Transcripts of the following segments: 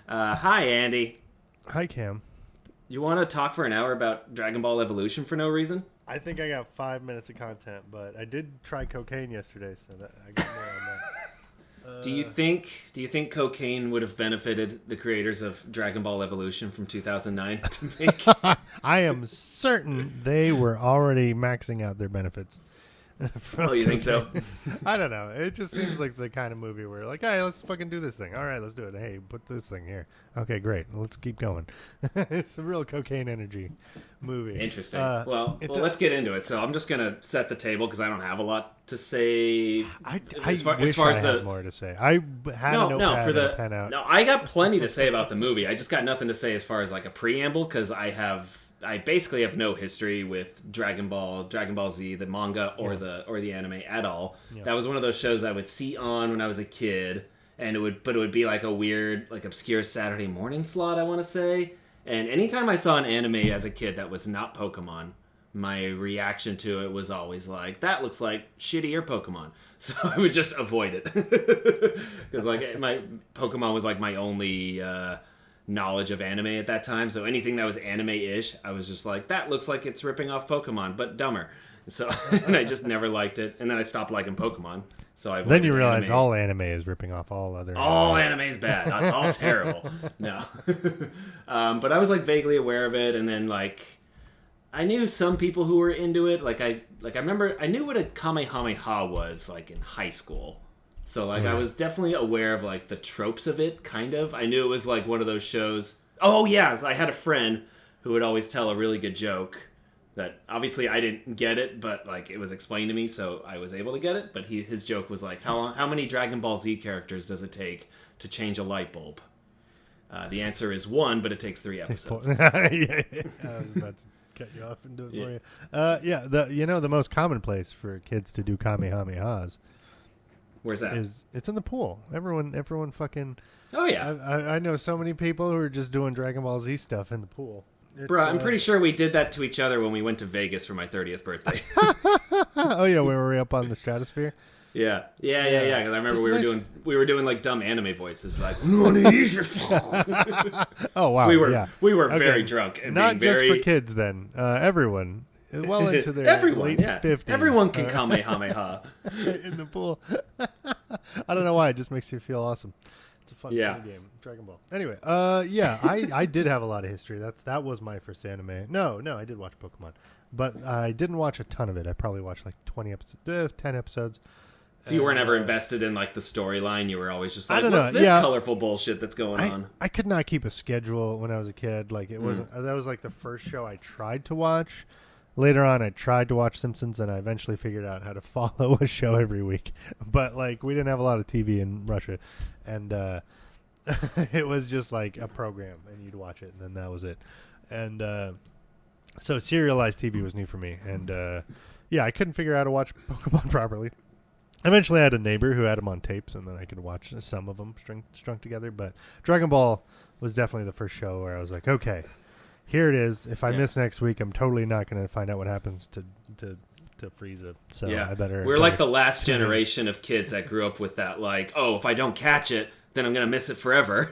Hi, Andy. Hi, Cam. You want to talk for an hour about Dragonball Evolution for no reason? I think I got 5 minutes of content, but I did try cocaine yesterday, so that I got more on that. Do you think cocaine would have benefited the creators of Dragonball Evolution from 2009 to make? I am certain they were already maxing out their benefits. Oh, you think so? I don't know. It just seems like the kind of movie where, like, hey, let's fucking do this thing. All right, let's do it. Hey, put this thing here. Okay, great. Let's keep going. It's a real cocaine energy movie. Interesting. Well, let's get into it. So I'm just gonna set the table because I don't have a lot to say. I wish I had more to say. I had a notepad and a pen out. No, I got plenty to say about the movie. I just got nothing to say as far as like a preamble because I basically have no history with Dragon Ball Z, the manga or the anime at all. Yeah. That was one of those shows I would see on when I was a kid, and it would be like a weird, like obscure Saturday morning slot, I want to say. And anytime I saw an anime as a kid that was not Pokemon, my reaction to it was always like, that looks like shittier Pokemon. So I would just avoid it because like my Pokemon was like my only knowledge of anime at that time, so anything that was anime-ish, I was just like, that looks like it's ripping off Pokemon, but dumber. So, and I just never liked it, and then I stopped liking Pokemon. So I then you realize all anime is ripping off all other. All anime is bad. That's all terrible. No, but I was like vaguely aware of it, and then like I knew some people who were into it. I remember I knew what a Kamehameha was like in high school. So, like, I was definitely aware of, like, the tropes of it, kind of. I knew it was, like, one of those shows. Oh, yeah, I had a friend who would always tell a really good joke that, obviously, I didn't get it, but, like, it was explained to me, so I was able to get it. But his joke was, like, how many Dragon Ball Z characters does it take to change a light bulb? The answer is 1, but it takes 3 episodes. Yeah. I was about to cut you off and do it for you. The most common place for kids to do Kamehamehas. Where's that? It's in the pool. Everyone fucking. Oh yeah. I know so many people who are just doing Dragon Ball Z stuff in the pool. Bro, I'm pretty sure we did that to each other when we went to Vegas for my 30th birthday. Oh yeah, we were up on the stratosphere. Yeah. Because I remember we were doing like dumb anime voices, like. Oh wow. We were very drunk and not being just for kids then. Everyone. Well into their late 50s. Everyone can Kamehameha. In the pool. I don't know why. It just makes you feel awesome. It's a fun game. Dragon Ball. Anyway, I did have a lot of history. That was my first anime. No, I did watch Pokemon. But I didn't watch a ton of it. I probably watched like 10 episodes. So you weren't ever invested in like the storyline? You were always just like, what's this colorful bullshit that's going on? I could not keep a schedule when I was a kid. Like it wasn't. That was like the first show I tried to watch. Later on, I tried to watch Simpsons, and I eventually figured out how to follow a show every week. But, like, we didn't have a lot of TV in Russia, and it was just, like, a program, and you'd watch it, and then that was it. And so serialized TV was new for me, and, I couldn't figure out how to watch Pokemon properly. Eventually, I had a neighbor who had them on tapes, and then I could watch some of them strung together. But Dragon Ball was definitely the first show where I was like, okay. Here it is. If I miss next week, I'm totally not going to find out what happens to Frieza. So I better. We're like the last generation of kids that grew up with that. Like, oh, if I don't catch it, then I'm going to miss it forever.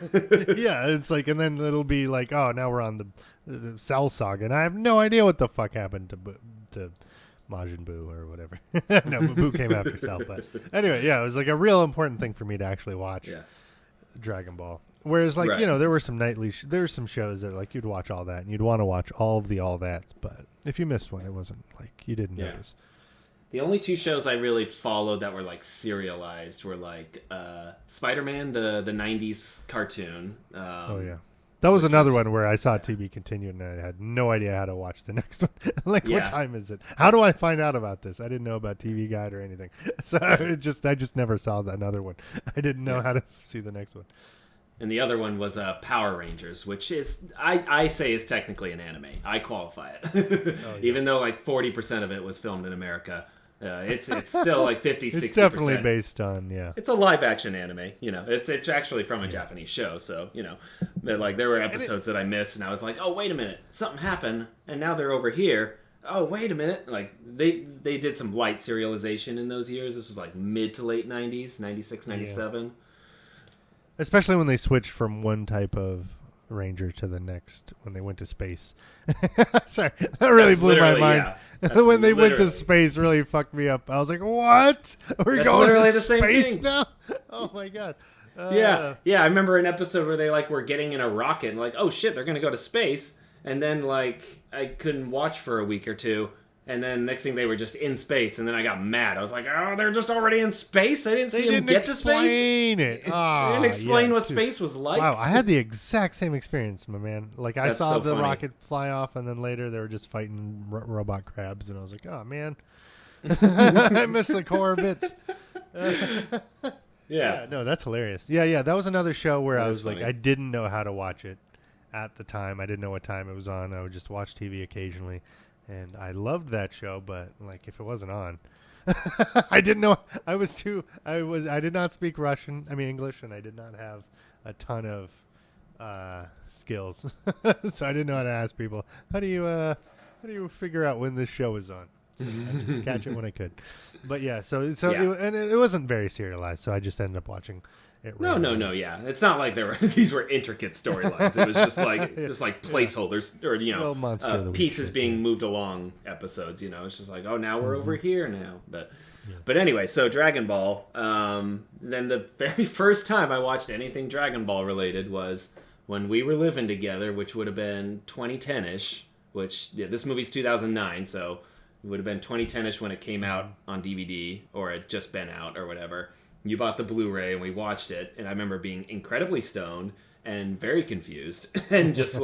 Yeah, it's like, and then it'll be like, oh, now we're on the Cell Saga, and I have no idea what the fuck happened to Majin Buu or whatever. No, Buu came after Cell, but anyway, it was like a real important thing for me to actually watch Dragon Ball. Whereas, like, there were some there's some shows that, like, you'd watch all that, and you'd want to watch all of the all that's, but if you missed one, it wasn't, like, you didn't notice. The only 2 shows I really followed that were, like, serialized were, like, Spider-Man, the 90s cartoon. That was another one where I saw To Be Continued, and I had no idea how to watch the next one. What time is it? How do I find out about this? I didn't know about TV Guide or anything. So I just never saw another one. I didn't know how to see the next one. And the other one was Power Rangers, which is, I say is technically an anime. I qualify it. Even though like 40% of it was filmed in America. It's still like 50-60%. It's definitely based on, It's a live action anime. It's actually from a Japanese show. So, but like there were episodes that I missed and I was like, oh, wait a minute. Something happened and now they're over here. Oh, wait a minute. Like they did some light serialization in those years. This was like mid to late 90s, 96, 97. Especially when they switched from one type of ranger to the next when they went to space. Sorry, that really blew my mind. Yeah, when they went to space, really fucked me up. I was like, "What? We're going to the same space thing now?" Oh my god. Yeah. I remember an episode where they were getting in a rocket and oh shit, they're gonna go to space, and then I couldn't watch for a week or two. And then next thing they were just in space, and then I got mad. I was like, "Oh, they're just already in space. I didn't see them get to space." They didn't explain what space was like. Wow, I had the exact same experience, my man. I saw the rocket fly off, and then later they were just fighting robot crabs, and I was like, "Oh man, I missed the core bits." Yeah, no, that's hilarious. Yeah, that was another show where I was funny. I didn't know how to watch it at the time. I didn't know what time it was on. I would just watch TV occasionally. And I loved that show, but if it wasn't on, I didn't know. I did not speak English, and I did not have a ton of skills, so I didn't know how to ask people. How do you figure out when this show is on? I just catch it when I could. But yeah, it wasn't very serialized, so I just ended up watching. No, yeah. It's not like these were intricate storylines. It was just placeholders or pieces being moved along episodes. It's just now we're over here now. But anyway, so Dragon Ball. Then the very first time I watched anything Dragon Ball related was when we were living together, which would have been 2010ish. This movie's 2009, so it would have been 2010ish when it came out on DVD or it just been out or whatever. You bought the Blu-ray and we watched it, and I remember being incredibly stoned and very confused and just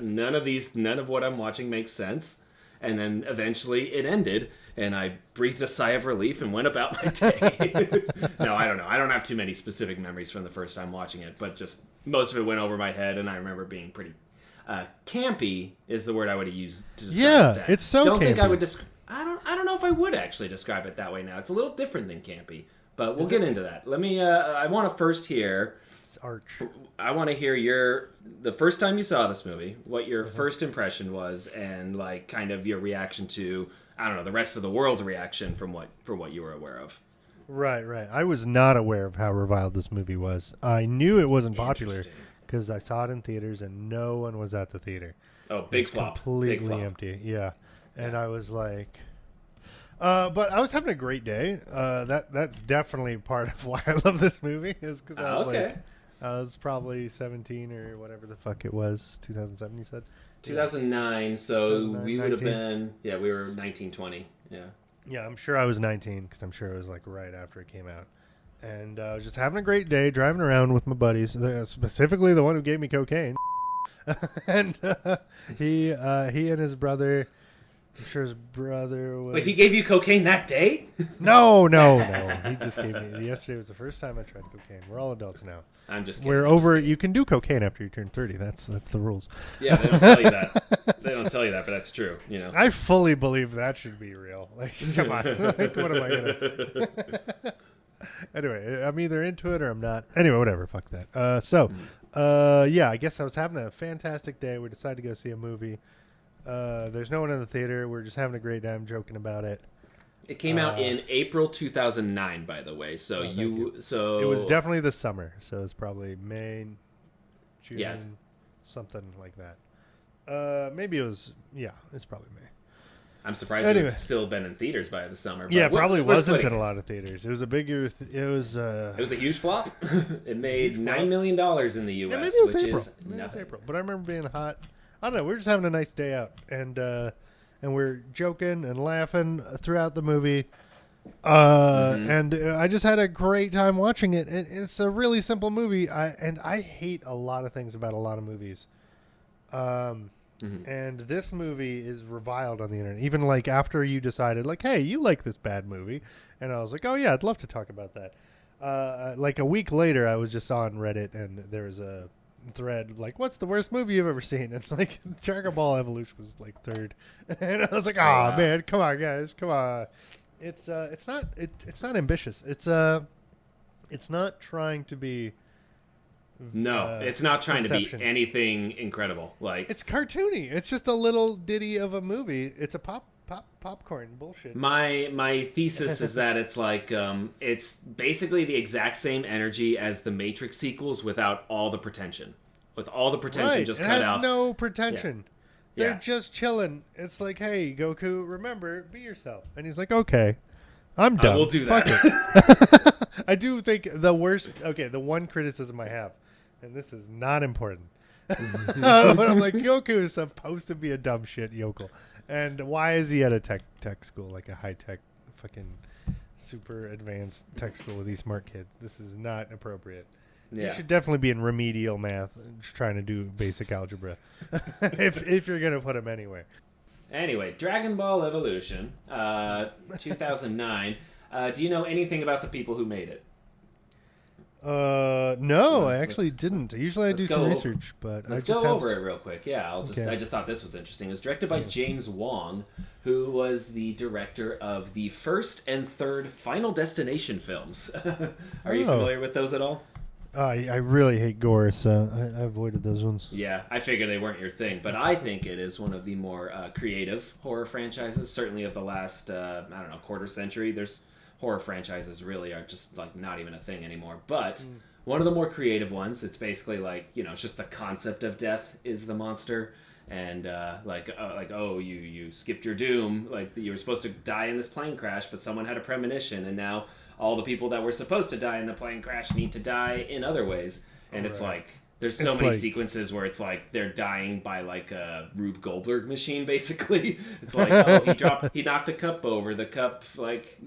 none of what I'm watching makes sense. And then eventually it ended, and I breathed a sigh of relief and went about my day. No, I don't know. I don't have too many specific memories from the first time watching it, but just most of it went over my head, and I remember being pretty campy is the word I would have used to describe that. It's so. Don't campy. Think I would I don't know if I would actually describe it that way now. It's a little different than campy. But we'll get into that. Let me. I want to first hear. I want to hear the first time you saw this movie, what your first impression was, and kind of your reaction to the rest of the world's reaction from what you were aware of. Right. I was not aware of how reviled this movie was. I knew it wasn't popular because I saw it in theaters and no one was at the theater. Oh, big flop! Completely empty. Yeah, and I was like. But I was having a great day. That's definitely part of why I love this movie is because I was probably 17 or whatever the fuck it was. 2007, you said? 2009. So we would have been, we were 19, 20. Yeah. Yeah, I'm sure I was 19 because I'm sure it was right after it came out. And I was just having a great day driving around with my buddies, specifically the one who gave me cocaine. And he and his brother... I'm sure his brother was... Wait, he gave you cocaine that day? No. He just gave me... Yesterday was the first time I tried cocaine. We're all adults now. I'm just kidding. We're over... You can do cocaine after you turn 30. That's the rules. Yeah, they don't tell you that. They don't tell you that, but that's true. I fully believe that should be real. Come on. What am I going to... Anyway, I'm either into it or I'm not. Anyway, whatever. Fuck that. I guess I was having a fantastic day. We decided to go see a movie. There's no one in the theater. We're just having a great time joking about it. It came out in April 2009, by the way. So it was definitely the summer. So it's probably May, June, something like that. Maybe it was. Yeah, it's probably May. I'm surprised it's still been in theaters by the summer. But probably wasn't in a lot of theaters. It was a bigger. It was a huge flop. It made $9 million in the U.S., maybe it was which April. is maybe nothing. It was April. But I remember being hot. I don't know. We were just having a nice day out, and we're joking and laughing throughout the movie. And I just had a great time watching it. It's a really simple movie. I hate a lot of things about a lot of movies. And this movie is reviled on the internet. Even after you decided, hey, you like this bad movie, and I was like, oh yeah, I'd love to talk about that. A week later, I was just on Reddit, and there was a thread what's the worst movie you've ever seen? And Dragonball Evolution was third, and I was like, oh man, come on guys, come on. It's not ambitious. It's not trying to be. No, it's not trying to be anything incredible. It's cartoony. It's just a little ditty of a movie. It's a popcorn bullshit. My thesis is that it's like it's basically the exact same energy as the Matrix sequels without all the pretension. With all the pretension just cut out. It has no pretension. Yeah. They're just chilling. It's like, hey, Goku, remember, be yourself. And he's like, okay, I'm done. We'll do Fuck that. it. I do think the worst. Okay, the one criticism I have, and this is not important. But I'm like, Goku is supposed to be a dumb shit yokel, and why is he at a tech school, like a high tech, fucking super advanced tech school with these smart kids? This is not appropriate. Yeah. You should definitely be in remedial math, trying to do basic algebra, if you're gonna put him anywhere. Anyway, Dragon Ball Evolution, 2009. Do you know anything about the people who made it? No, I actually didn't. Usually I do some research, but let's go over it real quick. Yeah, I just thought this was interesting. It was directed by James Wong, who was the director of the first and third Final Destination films. Are you familiar with those at all? I really hate gore, so I avoided those ones. Yeah, I figured they weren't your thing, but I think it is one of the more creative horror franchises, certainly of the last, quarter century. There's horror franchises really are just like not even a thing anymore, but one of the more creative ones. It's basically like, it's just the concept of death is the monster, and you skipped your doom, like you were supposed to die in this plane crash, but someone had a premonition, and now all the people that were supposed to die in the plane crash need to die in other ways. And it's like, there's so many sequences where it's like they're dying by like a Rube Goldberg machine, basically. It's like, he knocked a cup over. The cup like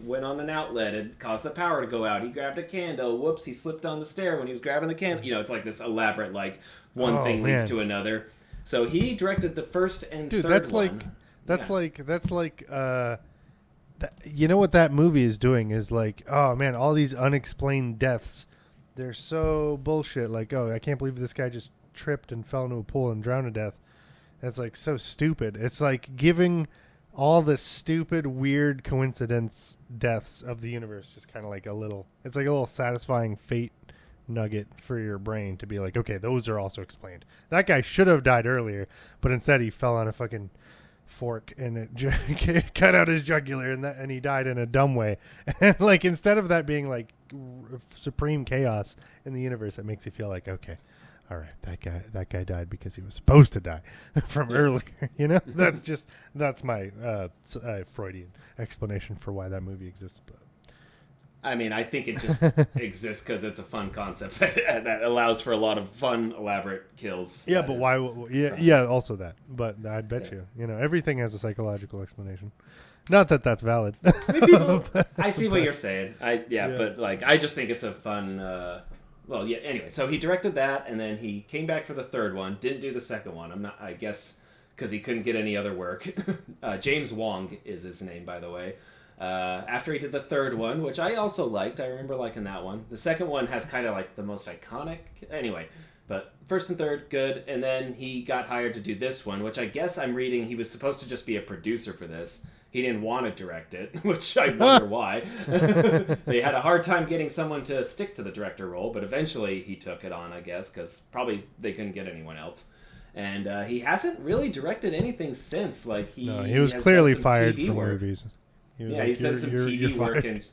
went on an outlet and caused the power to go out. He grabbed a candle. Whoops, he slipped on the stair when he was grabbing the candle. It's like this elaborate, like one thing leads to another. So he directed the first and third one. That's like you know what that movie is doing is like, oh man, all these unexplained deaths, they're so bullshit. Like, oh, I can't believe this guy just tripped and fell into a pool and drowned to death. It's like so stupid. It's like giving all the stupid, weird coincidence deaths of the universe just kind of like it's like a little satisfying fate nugget for your brain to be like, okay, those are also explained. That guy should have died earlier, but instead he fell on a fucking fork and it cut out his jugular and he died in a dumb way. And like, instead of that being like supreme chaos in the universe, it makes you feel like, okay, all right, that guy died because he was supposed to die from earlier. That's my Freudian explanation for why that movie exists. But I mean, I think it just exists because it's a fun concept that allows for a lot of fun, elaborate kills. Yeah, but why? Yeah, also that. But I bet you, everything has a psychological explanation. Not that that's valid. I see what you're saying. But like, I just think it's a fun. Anyway, so he directed that, and then he came back for the third one. Didn't do the second one. I guess because he couldn't get any other work. James Wong is his name, by the way. After he did the third one, which I also liked. I remember liking that one. The second one has kind of like the most iconic. Anyway, but first and third, good. And then he got hired to do this one, which I guess I'm reading he was supposed to just be a producer for this. He didn't want to direct it, which I wonder why. They had a hard time getting someone to stick to the director role, but eventually he took it on, I guess, because probably they couldn't get anyone else. And he hasn't really directed anything since. Like he was clearly fired from movies. He's done some TV work, and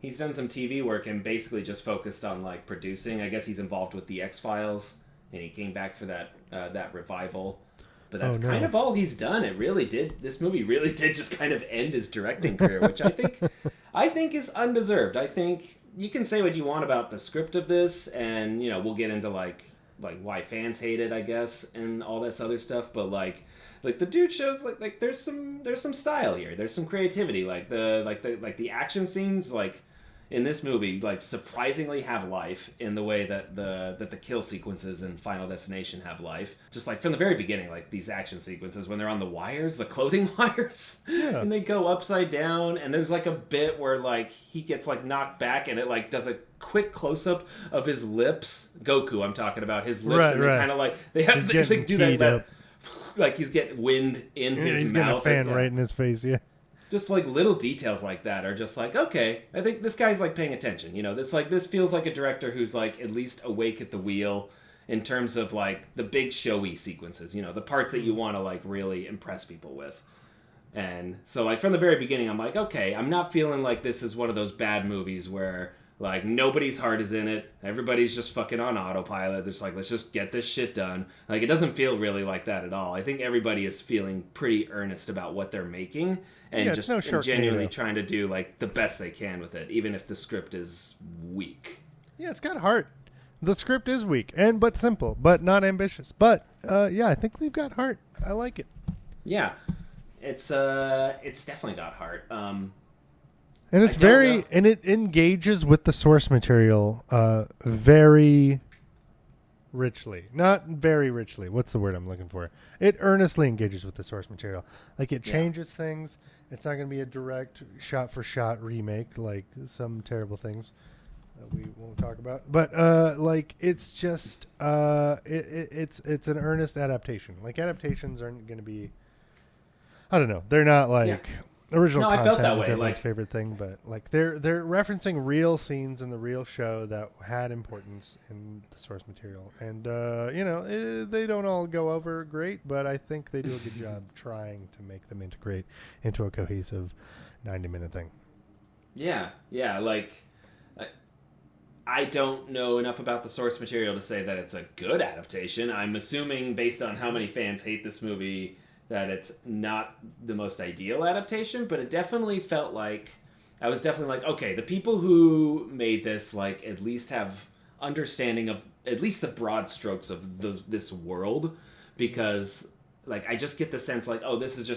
he's done some TV work and basically just focused on like producing. I guess he's involved with the X-Files, and he came back for that revival. But that's kind of all he's done. This movie really did just kind of end his directing career, which I think is undeserved. I think you can say what you want about the script of this, and we'll get into like why fans hate it, I guess, and all this other stuff. But like the dude shows like there's some style here. There's some creativity. Like the action scenes in this movie surprisingly have life in the way that the kill sequences in Final Destination have life. Just like from the very beginning, like these action sequences when they're on the wires, the clothing wires, and they go upside down, and there's like a bit where like he gets like knocked back and it like does a quick close up of his lips. Goku, I'm talking about his lips, and they kind of like they do that like he's getting wind in his mouth. He's getting a fan right in his face, yeah. Just like little details like that are just like, okay, I think this guy's like paying attention. This feels like a director who's like at least awake at the wheel in terms of like the big showy sequences, the parts that you want to like really impress people with. And so, like, from the very beginning, I'm like, okay, I'm not feeling like this is one of those bad movies where, like, nobody's heart is in it. Everybody's just fucking on autopilot. They're just like, let's just get this shit done. Like, it doesn't feel really like that at all. I think everybody is feeling pretty earnest about what they're making and just genuinely trying to do, like, the best they can with it, even if the script is weak. Yeah, it's got heart. The script is weak but simple, but not ambitious. But, I think they've got heart. I like it. Yeah. It's definitely got heart. And it's and it engages with the source material very richly. Not very richly. What's the word I'm looking for? It earnestly engages with the source material. Like, it changes things. It's not going to be a direct shot-for-shot remake like some terrible things that we won't talk about. But, it's just... it's an earnest adaptation. Like, adaptations aren't going to be... I don't know. They're not like original content. I felt that way. Everyone's favorite thing, but like they're referencing real scenes in the real show that had importance in the source material, and they don't all go over great, but I think they do a good job trying to make them integrate into a cohesive 90-minute thing. Yeah. Like, I don't know enough about the source material to say that it's a good adaptation. I'm assuming, based on how many fans hate this movie, that it's not the most ideal adaptation, but it definitely felt like... I was definitely like, okay, the people who made this, like, at least have understanding of at least the broad strokes of this world, because, like, I just get the sense, like, oh, this is,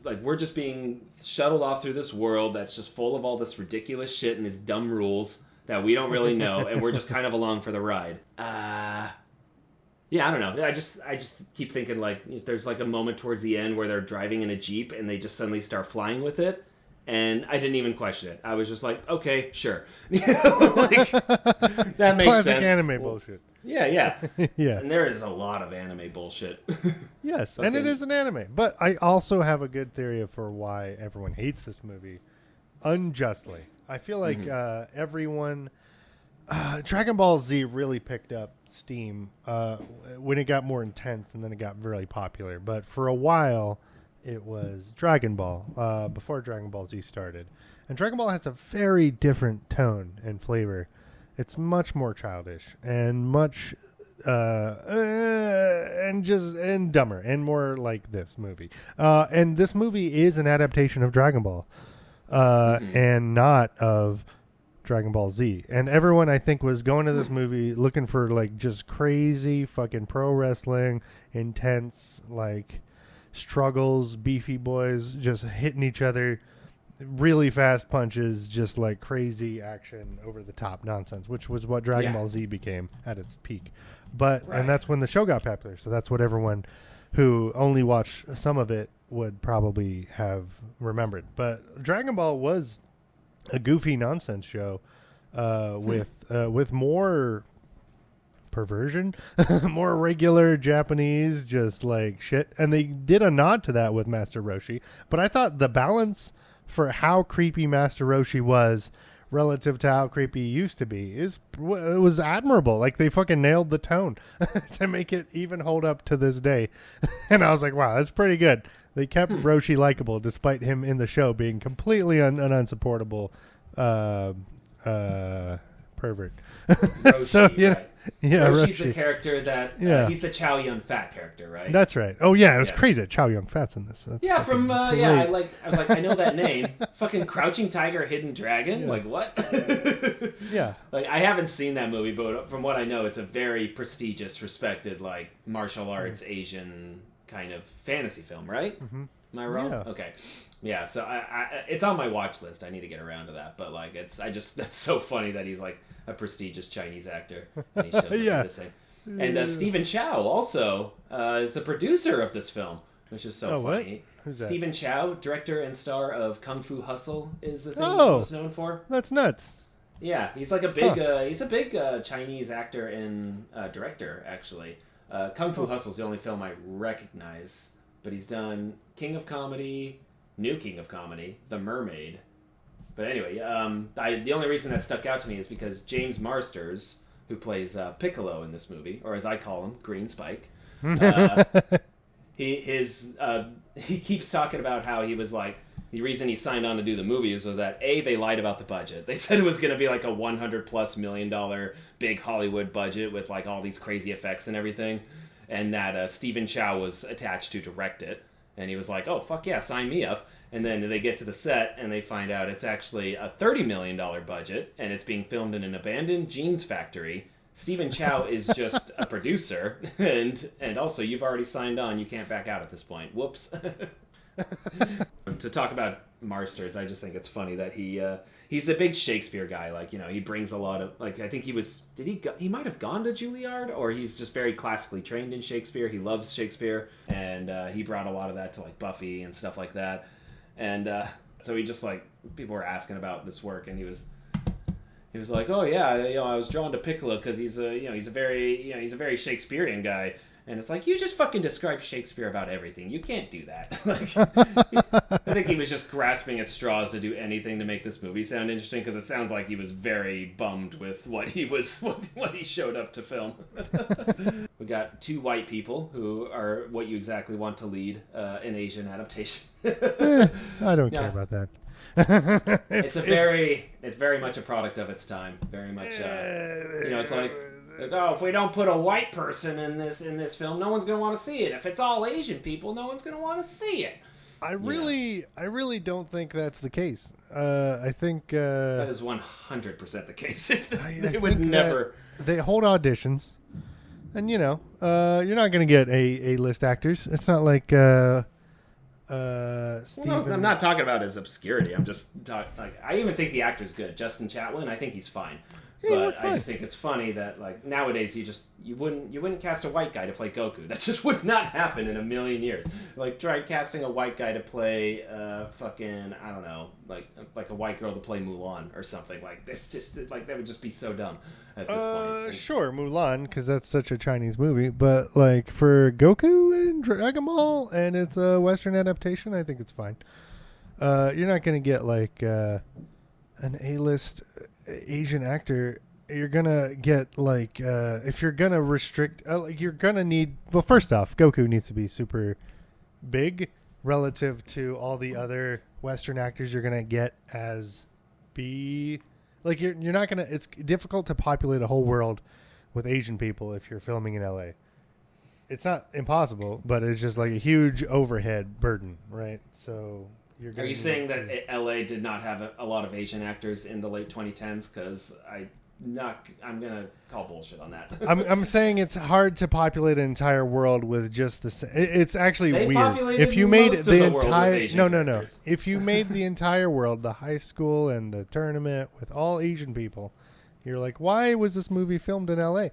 like, we're just being shuttled off through this world that's just full of all this ridiculous shit and these dumb rules that we don't really know, and we're just kind of along for the ride. Yeah, I don't know. I just keep thinking, like, there's like a moment towards the end where they're driving in a Jeep and they just suddenly start flying with it, and I didn't even question it. I was just like, okay, sure. Like, that makes classic sense. Anime bullshit. Yeah. Yeah. And there is a lot of anime bullshit. Yes, and it is an anime. But I also have a good theory for why everyone hates this movie unjustly. I feel like everyone... Dragon Ball Z really picked up steam when it got more intense, and then it got really popular. But for a while, it was Dragon Ball before Dragon Ball Z started. And Dragon Ball has a very different tone and flavor. It's much more childish and much and dumber and more like this movie. And this movie is an adaptation of Dragon Ball and not of Dragon Ball Z. And everyone, I think, was going to this movie looking for, like, just crazy fucking pro wrestling, intense, like, struggles, beefy boys just hitting each other, really fast punches, just like crazy action, over the top nonsense, which was what Dragon Ball Z became at its peak. But and that's when the show got popular, so that's what everyone who only watched some of it would probably have remembered. But Dragon Ball was a goofy nonsense show with more perversion, more regular Japanese just like shit, and they did a nod to that with Master Roshi. But I thought the balance for how creepy Master Roshi was relative to how creepy he used to be it was admirable. Like, they fucking nailed the tone to make it even hold up to this day. And I was like, wow, that's pretty good. They kept Roshi likable despite him in the show being completely an unsupportable pervert. Roshi, so Roshi's the character that he's the Chow Yun Fat character, right? That's right. Oh yeah, it was crazy that Chow Yun Fat's in this. That's I was like, I know that name. Fucking Crouching Tiger, Hidden Dragon. Like, what? Yeah. Like, I haven't seen that movie, but from what I know, it's a very prestigious, respected, like, martial arts Asian kind of fantasy film, right? Am I wrong? Yeah. Okay. Yeah, so I it's on my watch list. I need to get around to that. But, like, that's so funny that he's, like, a prestigious Chinese actor. And he shows up in this thing. And Stephen Chow also is the producer of this film, which is so funny. Who's that? Stephen Chow, director and star of Kung Fu Hustle, is the thing he's most known for. That's nuts. Yeah, he's like a big Chinese actor and director, actually. Kung Fu Hustle is the only film I recognize, but he's done King of Comedy, New King of Comedy, The Mermaid. But anyway, the only reason that stuck out to me is because James Marsters, who plays Piccolo in this movie, or as I call him, Green Spike, he keeps talking about how he was like, the reason he signed on to do the movies was that they lied about the budget. They said it was going to be like a $100+ million big Hollywood budget with like all these crazy effects and everything, and that Stephen Chow was attached to direct it. And he was like, "Oh fuck yeah, sign me up." And then they get to the set and they find out it's actually a $30 million budget and it's being filmed in an abandoned jeans factory. Stephen Chow is just a producer, and also you've already signed on. You can't back out at this point. Whoops. To talk about Marsters, I just think it's funny that he's a big Shakespeare guy. Like, you know, he brings a lot of, like, I think he might have gone to Juilliard, or he's just very classically trained in Shakespeare. He loves Shakespeare, and he brought a lot of that to like Buffy and stuff like that. And so he just like, people were asking about this work, and he was like, "Oh yeah, you know, I was drawn to Piccolo because he's a very Shakespearean guy." And it's like, you just fucking describe Shakespeare about everything. You can't do that. Like, I think he was just grasping at straws to do anything to make this movie sound interesting, because it sounds like he was very bummed with what he showed up to film. We got two white people who are what you exactly want to lead an Asian adaptation. I don't care about that. It's very much a product of its time. Very much, it's like, oh, if we don't put a white person in this film, no one's going to want to see it. If it's all Asian people, no one's going to want to see it. I really don't think that's the case. I think that is 100% the case. They would never. They hold auditions, and you're not going to get A-list actors. It's not like Steven. Well, I'm not talking about his obscurity. I'm just I even think the actor's good. Justin Chatwin, I think he's fine. But I just think it's funny that, like, nowadays you wouldn't cast a white guy to play Goku. That just would not happen in a million years. Like, try casting a white guy to play fucking, I don't know, like a white girl to play Mulan or something. Like, this just, like, that would just be so dumb at this point. Sure, Mulan, because that's such a Chinese movie. But, like, for Goku and Dragon Ball and it's a Western adaptation, I think it's fine. You're not going to get, like, an A-list Asian actor. You're gonna get like if you're gonna restrict you're gonna need, well, first off, Goku needs to be super big relative to all the other Western actors you're gonna get as B. Like, you're not gonna, it's difficult to populate a whole world with Asian people if you're filming in LA. It's not impossible, but it's just like a huge overhead burden, right? So are you saying that LA did not have a lot of Asian actors in the late 2010s? Because I'm gonna call bullshit on that. I'm saying it's hard to populate an entire world with just the same. It's actually weird. If you made the entire if you made the entire world, the high school and the tournament with all Asian people, you're like, why was this movie filmed in LA?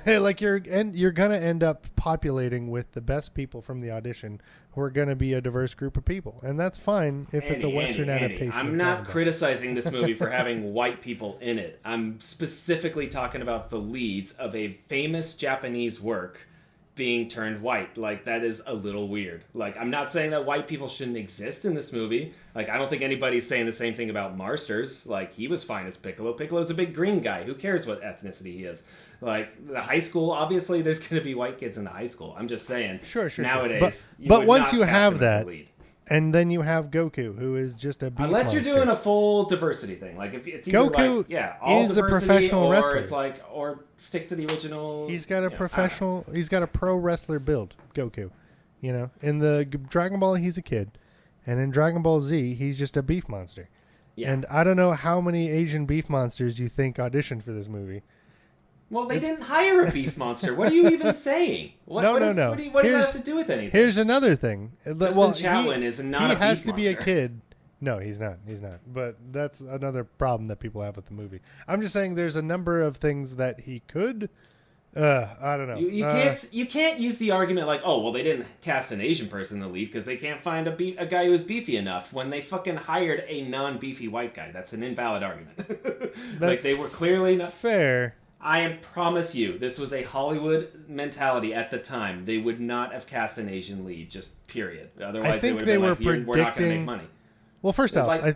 Like, you're gonna end up populating with the best people from the audition, who are gonna be a diverse group of people, and that's fine if it's a Western adaptation. I'm not criticizing this movie for having white people in it. I'm specifically talking about the leads of a famous Japanese work being turned white. Like, that is a little weird. Like, I'm not saying that white people shouldn't exist in this movie. Like, I don't think anybody's saying the same thing about Marsters. Like, he was fine as Piccolo. Piccolo's a big green guy. Who cares what ethnicity he is? Like, the high school, obviously there's going to be white kids in the high school. I'm just saying. Sure. Nowadays, but once you have that, and then you have Goku, who is just a beef unless monster. You're doing a full diversity thing. Like, if it's either Goku all is diversity, a professional or wrestler. It's like, or stick to the original. He's got a professional. He's got a pro wrestler build. Goku, in the Dragon Ball, he's a kid, and in Dragon Ball Z, he's just a beef monster. Yeah. And I don't know how many Asian beef monsters you think auditioned for this movie. Well, they didn't hire a beef monster. What are you even saying? No. What does that have to do with anything? Here's another thing. Justin Chatwin is not a beef monster. He has to be a kid. No, he's not. But that's another problem that people have with the movie. I'm just saying there's a number of things that he could. I don't know. You can't use the argument like, oh, well, they didn't cast an Asian person in the lead because they can't find a guy who's beefy enough when they fucking hired a non-beefy white guy. That's an invalid argument. Like, they were clearly not fair. I promise you, this was a Hollywood mentality at the time. They would not have cast an Asian lead, just period. Otherwise, they would have been like, we're not going to make money. Well, first off,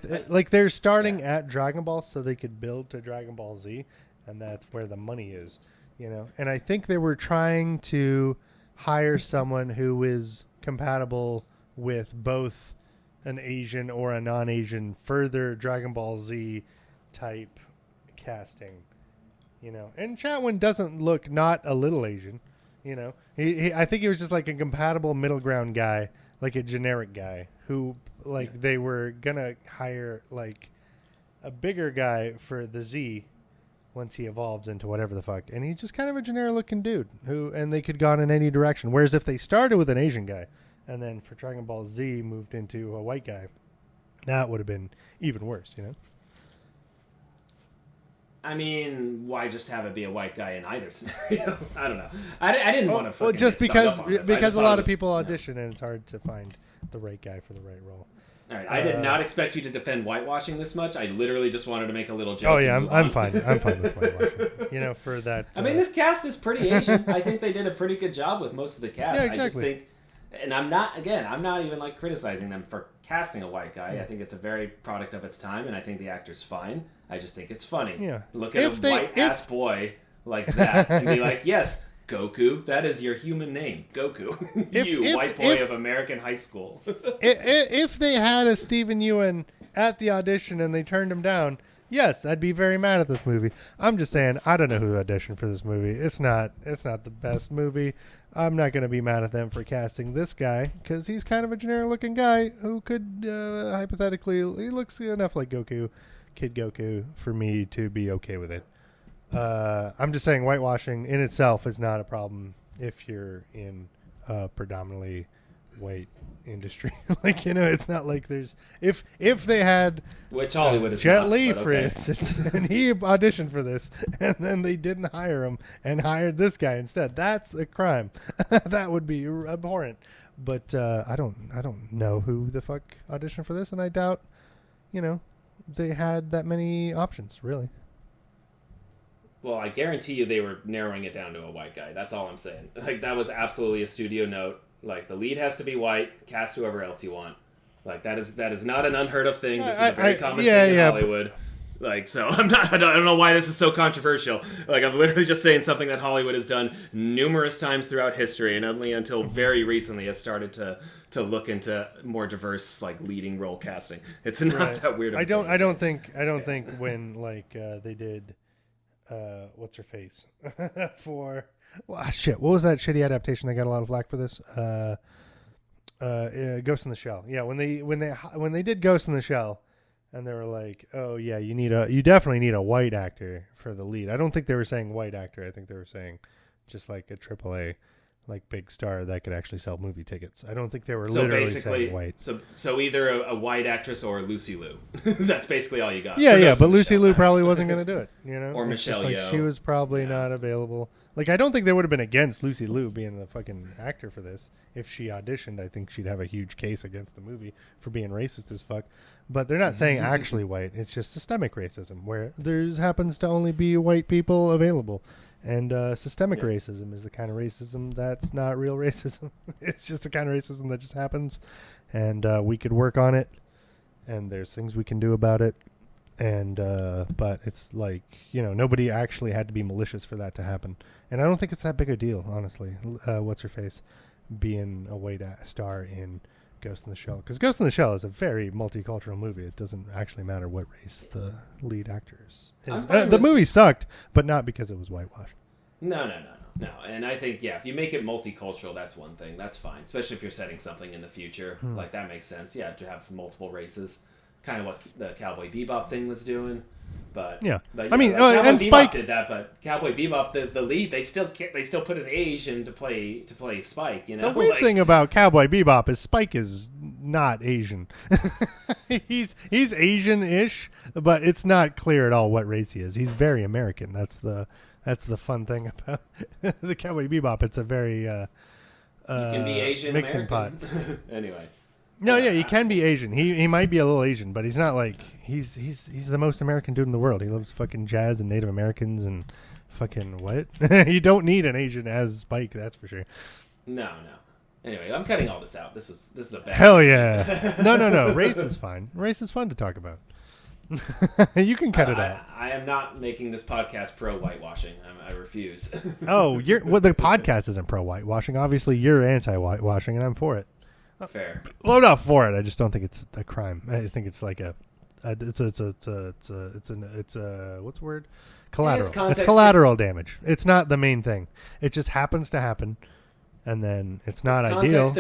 they're starting at Dragon Ball so they could build to Dragon Ball Z, and that's where the money is, And I think they were trying to hire someone who is compatible with both an Asian or a non-Asian further Dragon Ball Z type casting, you know. And Chatwin doesn't look not a little Asian, you know. I think he was just like a compatible middle ground guy, like a generic guy who like they were gonna hire like a bigger guy for the Z once he evolves into whatever the fuck, and he's just kind of a generic looking dude and they could gone in any direction. Whereas if they started with an Asian guy and then for Dragon Ball Z moved into a white guy, that would have been even worse, you know. I mean, why just have it be a white guy in either scenario? I don't know. I didn't want to fucking just get stung up on this. because a lot of people audition and it's hard to find the right guy for the right role. All right, I did not expect you to defend whitewashing this much. I literally just wanted to make a little joke. Oh yeah, I'm fine. I'm fine with whitewashing. You know, for that. I mean, this cast is pretty Asian. I think they did a pretty good job with most of the cast. Yeah, exactly. I just think, and I'm not even like criticizing them for casting a white guy. I think it's a very product of its time, and I think the actor's fine. I just think it's funny. Yeah. Look at white-ass boy like that and be like, yes, Goku, that is your human name, Goku. White boy of American high school. If they had a Steven Yeun at the audition and they turned him down, yes, I'd be very mad at this movie. I'm just saying, I don't know who auditioned for this movie. It's not the best movie. I'm not going to be mad at them for casting this guy because he's kind of a generic-looking guy who could hypothetically, he looks enough like Goku, Kid Goku, for me to be okay with it. I'm just saying whitewashing in itself is not a problem if you're in a predominantly white industry. Like, you know, it's not like there's if they had which Hollywood is Jet not, Li, okay. for instance, and he auditioned for this and then they didn't hire him and hired this guy instead, that's a crime. That would be abhorrent. But I don't know who the fuck auditioned for this, and I doubt, you know, they had that many options, really. Well, I guarantee you they were narrowing it down to a white guy. That's all I'm saying. Like, that was absolutely a studio note. Like, the lead has to be white, cast whoever else you want. Like, that is not an unheard of thing. This is a very common thing in Hollywood. Like, so I don't know why this is so controversial. Like, I'm literally just saying something that Hollywood has done numerous times throughout history, and only until very recently has started to look into more diverse, like, leading role casting. It's not that weird. I don't think when like they did what's her face for shit. What was that shitty adaptation? They got a lot of flack for this. Ghost in the Shell. Yeah, when they did Ghost in the Shell, and they were like, "Oh yeah, you definitely need a white actor for the lead." I don't think they were saying white actor. I think they were saying just like a AAA, like big star that could actually sell movie tickets. I don't think they were literally saying white. So either a white actress or Lucy Liu. That's basically all you got. Yeah, but Lucy Liu probably wasn't going to do it. You know, or Michelle Yeoh. She was probably not available. Like, I don't think they would have been against Lucy Liu being the fucking actor for this. If she auditioned, I think she'd have a huge case against the movie for being racist as fuck. But they're not saying actually white. It's just systemic racism, where there happens to only be white people available. And systemic racism is the kind of racism that's not real racism. It's just the kind of racism that just happens. And we could work on it. And there's things we can do about it. And but it's like, you know, nobody actually had to be malicious for that to happen. And I don't think it's that big a deal, honestly. What's her face being a white star in Ghost in the Shell? Because Ghost in the Shell is a very multicultural movie. It doesn't actually matter what race the lead actor is. The movie sucked, but not because it was whitewashed. No. And I think, if you make it multicultural, that's one thing. That's fine. Especially if you're setting something in the future. Like, that makes sense. Yeah, to have multiple races. Kind of what the Cowboy Bebop thing was doing. But I mean, Cowboy and Bebop Spike did that, but Cowboy Bebop, the lead, they still put an Asian to play Spike. You know, the weird thing about Cowboy Bebop is Spike is not Asian. he's Asian-ish, but it's not clear at all what race he is. He's very American. That's the fun thing about the Cowboy Bebop. It's a very you can be Asian mixing American. pot. Anyway. No, he can be Asian. He might be a little Asian, but he's not like he's the most American dude in the world. He loves fucking jazz and Native Americans and fucking what? You don't need an Asian as Spike, that's for sure. No. Anyway, I'm cutting all this out. This is a bad. Hell yeah. No. Race is fine. Race is fun to talk about. You can cut it out. I am not making this podcast pro whitewashing. I refuse. The podcast isn't pro whitewashing. Obviously, you're anti whitewashing, and I'm for it. Fair. Well, not for it. I just don't think it's a crime. I think it's like it's a what's the word? Collateral. It's collateral damage. It's not the main thing. It just happens to happen, and then it's not ideal.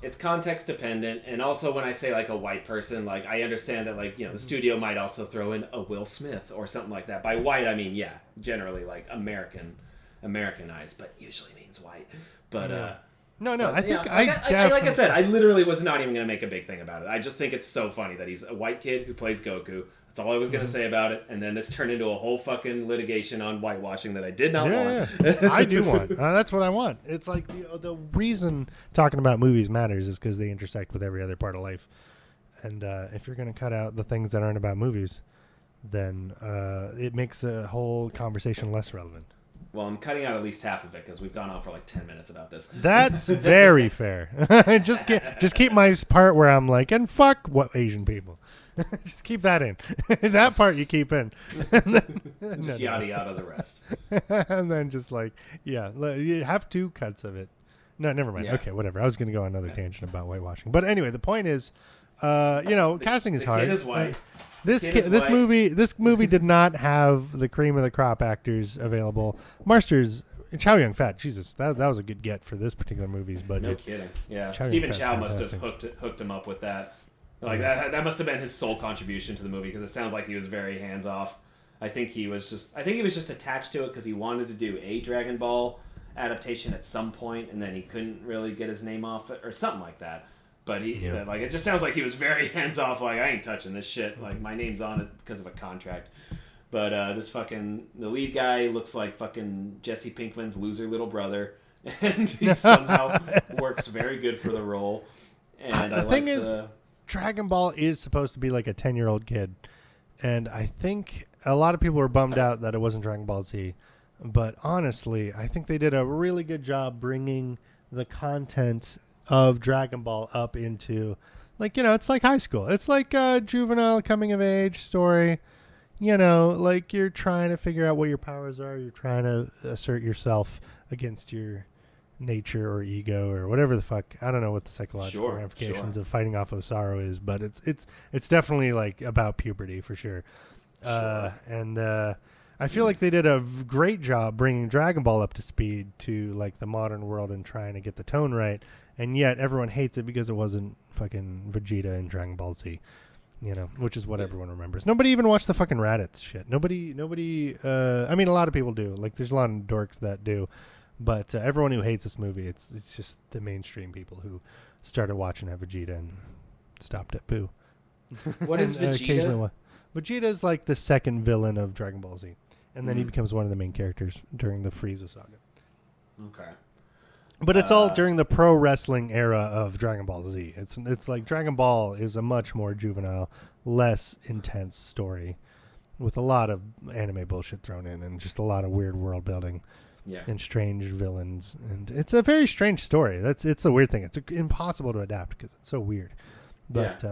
It's context dependent, and also when I say like a white person, like I understand that like the studio might also throw in a Will Smith or something like that. By white, I mean generally like Americanized, but usually means white. But no, I think like I said, I literally was not even going to make a big thing about it. I just think it's so funny that he's a white kid who plays Goku. That's all I was going to say about it. And then this turned into a whole fucking litigation on whitewashing that I did not want. Yeah. I do want. That's what I want. It's like the reason talking about movies matters is because they intersect with every other part of life. And if you're going to cut out the things that aren't about movies, then it makes the whole conversation less relevant. Well, I'm cutting out at least half of it because we've gone on for like 10 minutes about this. That's very fair. just keep my part where I'm like, and fuck what Asian people. Just keep that in. That part you keep in. Just yada yada the rest. And then just like, you have 2 cuts of it. No, never mind. Yeah. Okay, whatever. I was going to go on another tangent about whitewashing. But anyway, the point is, casting is hard. The kid is white. This movie did not have the cream of the crop actors available. Marsters, Chow Yun-fat, Jesus, that was a good get for this particular movie's budget. No kidding. Yeah, Stephen Chow must have hooked him up with that. Like that must have been his sole contribution to the movie because it sounds like he was very hands off. I think he was just attached to it because he wanted to do a Dragon Ball adaptation at some point, and then he couldn't really get his name off it or something like that. But it just sounds like he was very hands off. Like, I ain't touching this shit. Like, my name's on it because of a contract. But the lead guy looks like fucking Jesse Pinkman's loser little brother, and he somehow works very good for the role. And the thing is, Dragon Ball is supposed to be like a 10-year-old kid, and I think a lot of people were bummed out that it wasn't Dragon Ball Z. But honestly, I think they did a really good job bringing the content of Dragon Ball up into, like, it's like high school. It's like a juvenile coming of age story. Like you're trying to figure out what your powers are. You're trying to assert yourself against your nature or ego or whatever the fuck. I don't know what the psychological ramifications of fighting off Osaru is, but it's definitely like about puberty for sure. And I feel like they did a great job bringing Dragon Ball up to speed to like the modern world and trying to get the tone right. And yet everyone hates it because it wasn't fucking Vegeta in Dragon Ball Z, which is what everyone remembers. Nobody even watched the fucking Raditz shit. Nobody, I mean, a lot of people do. Like, there's a lot of dorks that do. But everyone who hates this movie, it's just the mainstream people who started watching at Vegeta and stopped at Boo. What is Vegeta? Vegeta is like the second villain of Dragon Ball Z. And then he becomes one of the main characters during the Frieza saga. Okay. But it's all during the pro wrestling era of Dragon Ball Z. It's like Dragon Ball is a much more juvenile, less intense story with a lot of anime bullshit thrown in and just a lot of weird world building and strange villains. And it's a very strange story. It's the weird thing. It's impossible to adapt because it's so weird. But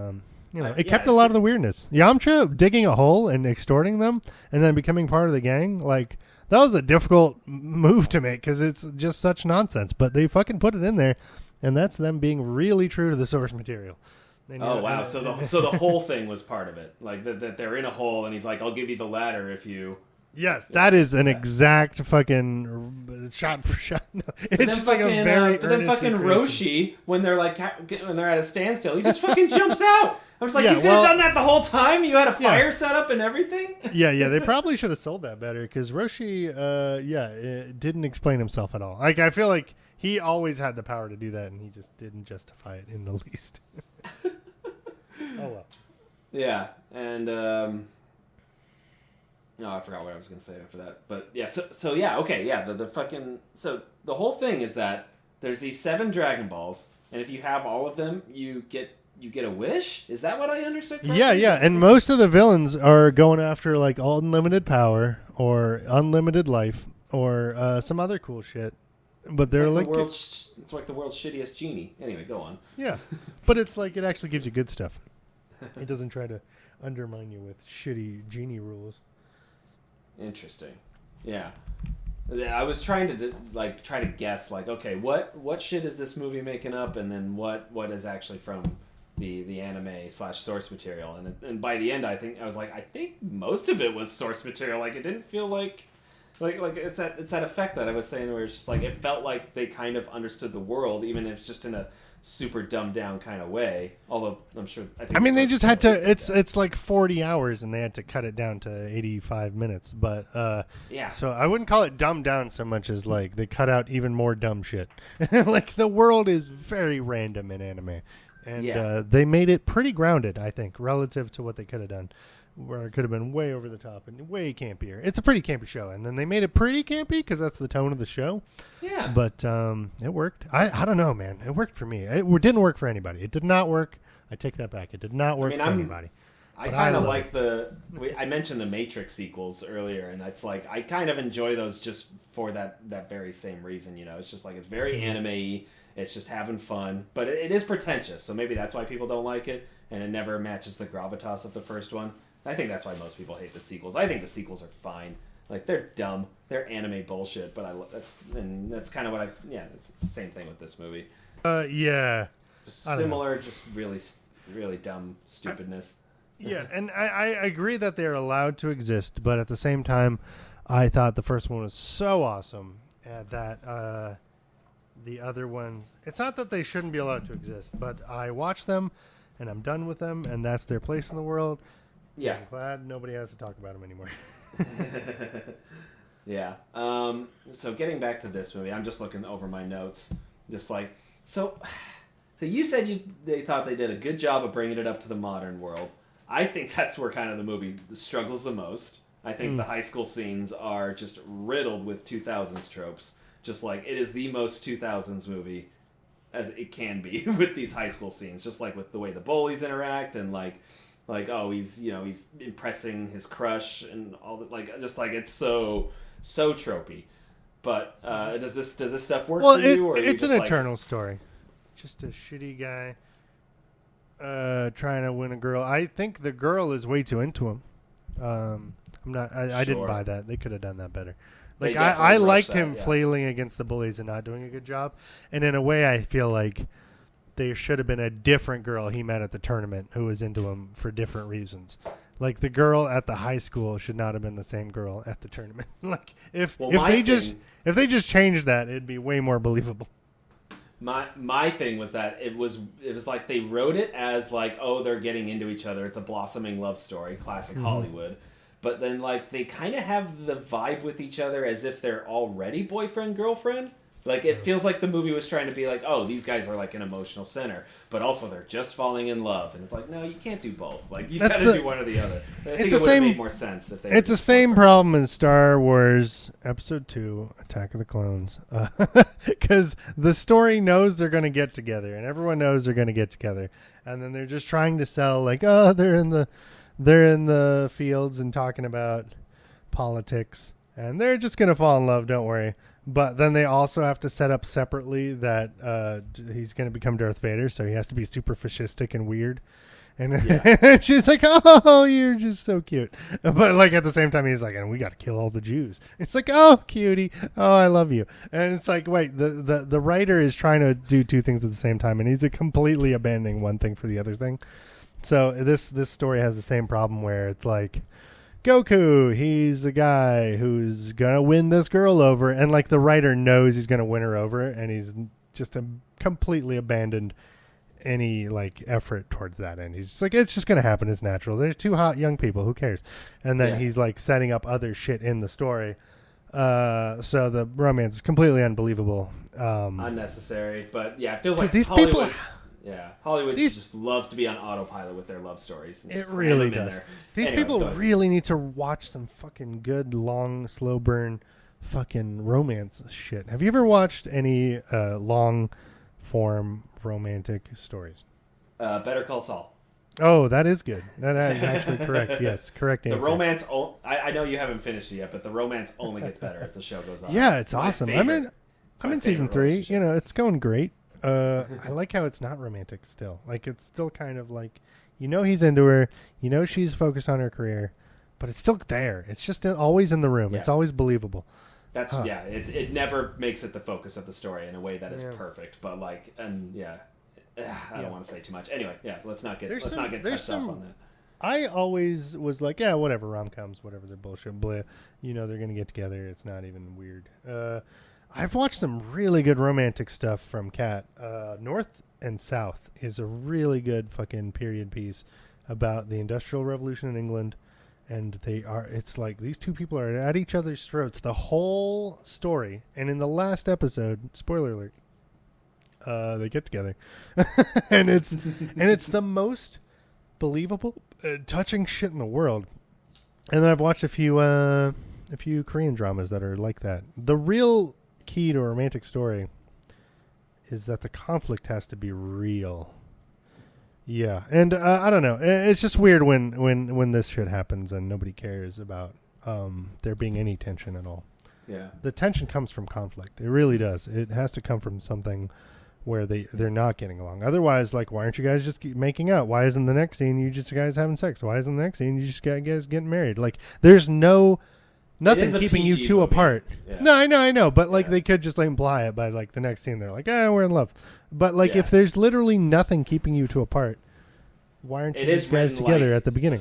it kept a lot of the weirdness. Yamcha digging a hole and extorting them and then becoming part of the gang, like, that was a difficult move to make because it's just such nonsense. But they fucking put it in there, and that's them being really true to the source material. Oh, wow. So the whole thing was part of it. Like, that they're in a hole, and he's like, I'll give you the ladder if you... Yes, that is an exact fucking shot for shot. No, it's just like a very. But then fucking Roshi, when they're at a standstill, he just fucking jumps out. I'm just like, you could have done that the whole time. You had a fire set up and everything. Yeah. They probably should have sold that better because Roshi, didn't explain himself at all. Like, I feel like he always had the power to do that, and he just didn't justify it in the least. Oh well. Yeah, and. No, I forgot what I was going to say after that. But yeah, so yeah, okay, yeah, the fucking... So the whole thing is that there's these 7 Dragon Balls, and if you have all of them, you get a wish? Is that what I understood correctly? Yeah, and most of the villains are going after, like, unlimited power, or unlimited life, or some other cool shit. But they're it's like the world's shittiest genie. Anyway, go on. Yeah, but it's like, it actually gives you good stuff. It doesn't try to undermine you with shitty genie rules. Interesting. Yeah. I was trying to try to guess okay, what shit is this movie making up, and then what is actually from the anime / source material, and by the end I think most of it was source material. Like, it didn't feel like it's that effect that I was saying, where it's just like it felt like they kind of understood the world, even if it's just in a super dumbed down kind of way. Although I'm sure they just had to. It's like 40 hours, and they had to cut it down to 85 minutes. But yeah, so I wouldn't call it dumbed down so much as like they cut out even more dumb shit. Like, the world is very random in anime, and they made it pretty grounded, I think, relative to what they could have done, where it could have been way over the top and way campier. It's a pretty campy show, and then they made it pretty campy because that's the tone of the show. Yeah. But it worked. I don't know, man. It worked for me. It didn't work for anybody. It did not work. I take that back. It did not work for anybody. I kind of like I mentioned the Matrix sequels earlier, and that's like, I kind of enjoy those just for that very same reason. It's just like, it's very anime-y. It's just having fun, but it is pretentious, so maybe that's why people don't like it, and it never matches the gravitas of the first one. I think that's why most people hate the sequels. I think the sequels are fine. Like, they're dumb. They're anime bullshit, but that's kind of what it's the same thing with this movie. Yeah. Just similar, just really, really dumb stupidness. Yeah, and I agree that they're allowed to exist, but at the same time, I thought the first one was so awesome that the other ones, it's not that they shouldn't be allowed to exist, but I watch them, and I'm done with them, and that's their place in the world. Yeah. I'm glad nobody has to talk about them anymore. Yeah. So getting back to this movie, I'm just looking over my notes. Just like, so you said they thought they did a good job of bringing it up to the modern world. I think that's where kind of the movie struggles the most. I think the high school scenes are just riddled with 2000s tropes. Just like, it is the most 2000s movie as it can be with these high school scenes. Just like with the way the bullies interact, and like oh, he's impressing his crush and all that, it's so tropey. But does this stuff work for you? Or it's an eternal story. Just a shitty guy trying to win a girl. I think the girl is way too into him. I didn't buy that. They could have done that better. Like, I liked him flailing against the bullies and not doing a good job. And in a way, I feel like there should have been a different girl he met at the tournament who was into him for different reasons. Like, the girl at the high school should not have been the same girl at the tournament. Like, if they just changed that, it'd be way more believable. My thing was that it was like they wrote it as like, oh, they're getting into each other. It's a blossoming love story, classic Hollywood. But then, like, they kind of have the vibe with each other as if they're already boyfriend girlfriend. Like, it feels like the movie was trying to be like, oh, these guys are like an emotional center, but also they're just falling in love. And it's like, no, you can't do both. Like, you got to do one or the other. I think it would have made more sense if they. It's the same problem in Star Wars Episode 2, Attack of the Clones, because the story knows they're going to get together, and everyone knows they're going to get together, and then they're just trying to sell like, oh, they're in the fields and talking about politics, and they're just going to fall in love. Don't worry. But then they also have to set up separately that he's going to become Darth Vader, so he has to be super fascistic and weird. And she's like, oh, you're just so cute. But, like, at the same time, he's like, and we got to kill all the Jews. It's like, oh, cutie. Oh, I love you. And it's like, wait, the writer is trying to do two things at the same time, and he's completely abandoning one thing for the other thing. So this story has the same problem where it's like, Goku, he's a guy who's gonna win this girl over, and like the writer knows he's gonna win her over, and he's just completely abandoned any like effort towards that end. He's just like, it's just gonna happen, it's natural, they're two hot young people, who cares? And then he's like setting up other shit in the story, so the romance is completely unbelievable, unnecessary. But yeah, it feels like these people. Yeah, Hollywood just loves to be on autopilot with their love stories. It really does. These people really need to watch some fucking good, long, slow burn fucking romance shit. Have you ever watched any long form romantic stories? Better Call Saul. Oh, that is good. That is actually correct. Yes, correct answer. The romance, I know you haven't finished it yet, but the romance only gets better as the show goes on. Yeah, it's awesome. I'm in season 3. You know, it's going great. I like how it's not romantic still. Like, it's still kind of like, you know, he's into her, you know, she's focused on her career, but it's still there. It's just always in the room. Yeah. It's always believable. That's it never makes it the focus of the story in a way that is perfect. But like, and I don't want to say too much. Anyway, let's not get touched up on that. I always was like, whatever, rom-coms, whatever, they're bullshit, blah. You know, they're going to get together. It's not even weird. I've watched some really good romantic stuff from Kat. North and South is a really good fucking period piece about the Industrial Revolution in England. And it's like these two people are at each other's throats the whole story. And in the last episode, spoiler alert, they get together. and it's the most believable, touching shit in the world. And then I've watched a few Korean dramas that are like that. The real key to a romantic story is that the conflict has to be real. Yeah, and I don't know. It's just weird when this shit happens and nobody cares about there being any tension at all. Yeah, the tension comes from conflict. It really does. It has to come from something where they're not getting along. Otherwise, like, why aren't you guys just making out? Why isn't the next scene you just guys having sex? Why isn't the next scene you just guys getting married? Like, there's nothing keeping you two apart. Yeah. No, I know, but like they could just like imply it by like the next scene they're like, we're in love. But like if there's literally nothing keeping you two apart, why aren't you guys together at the beginning?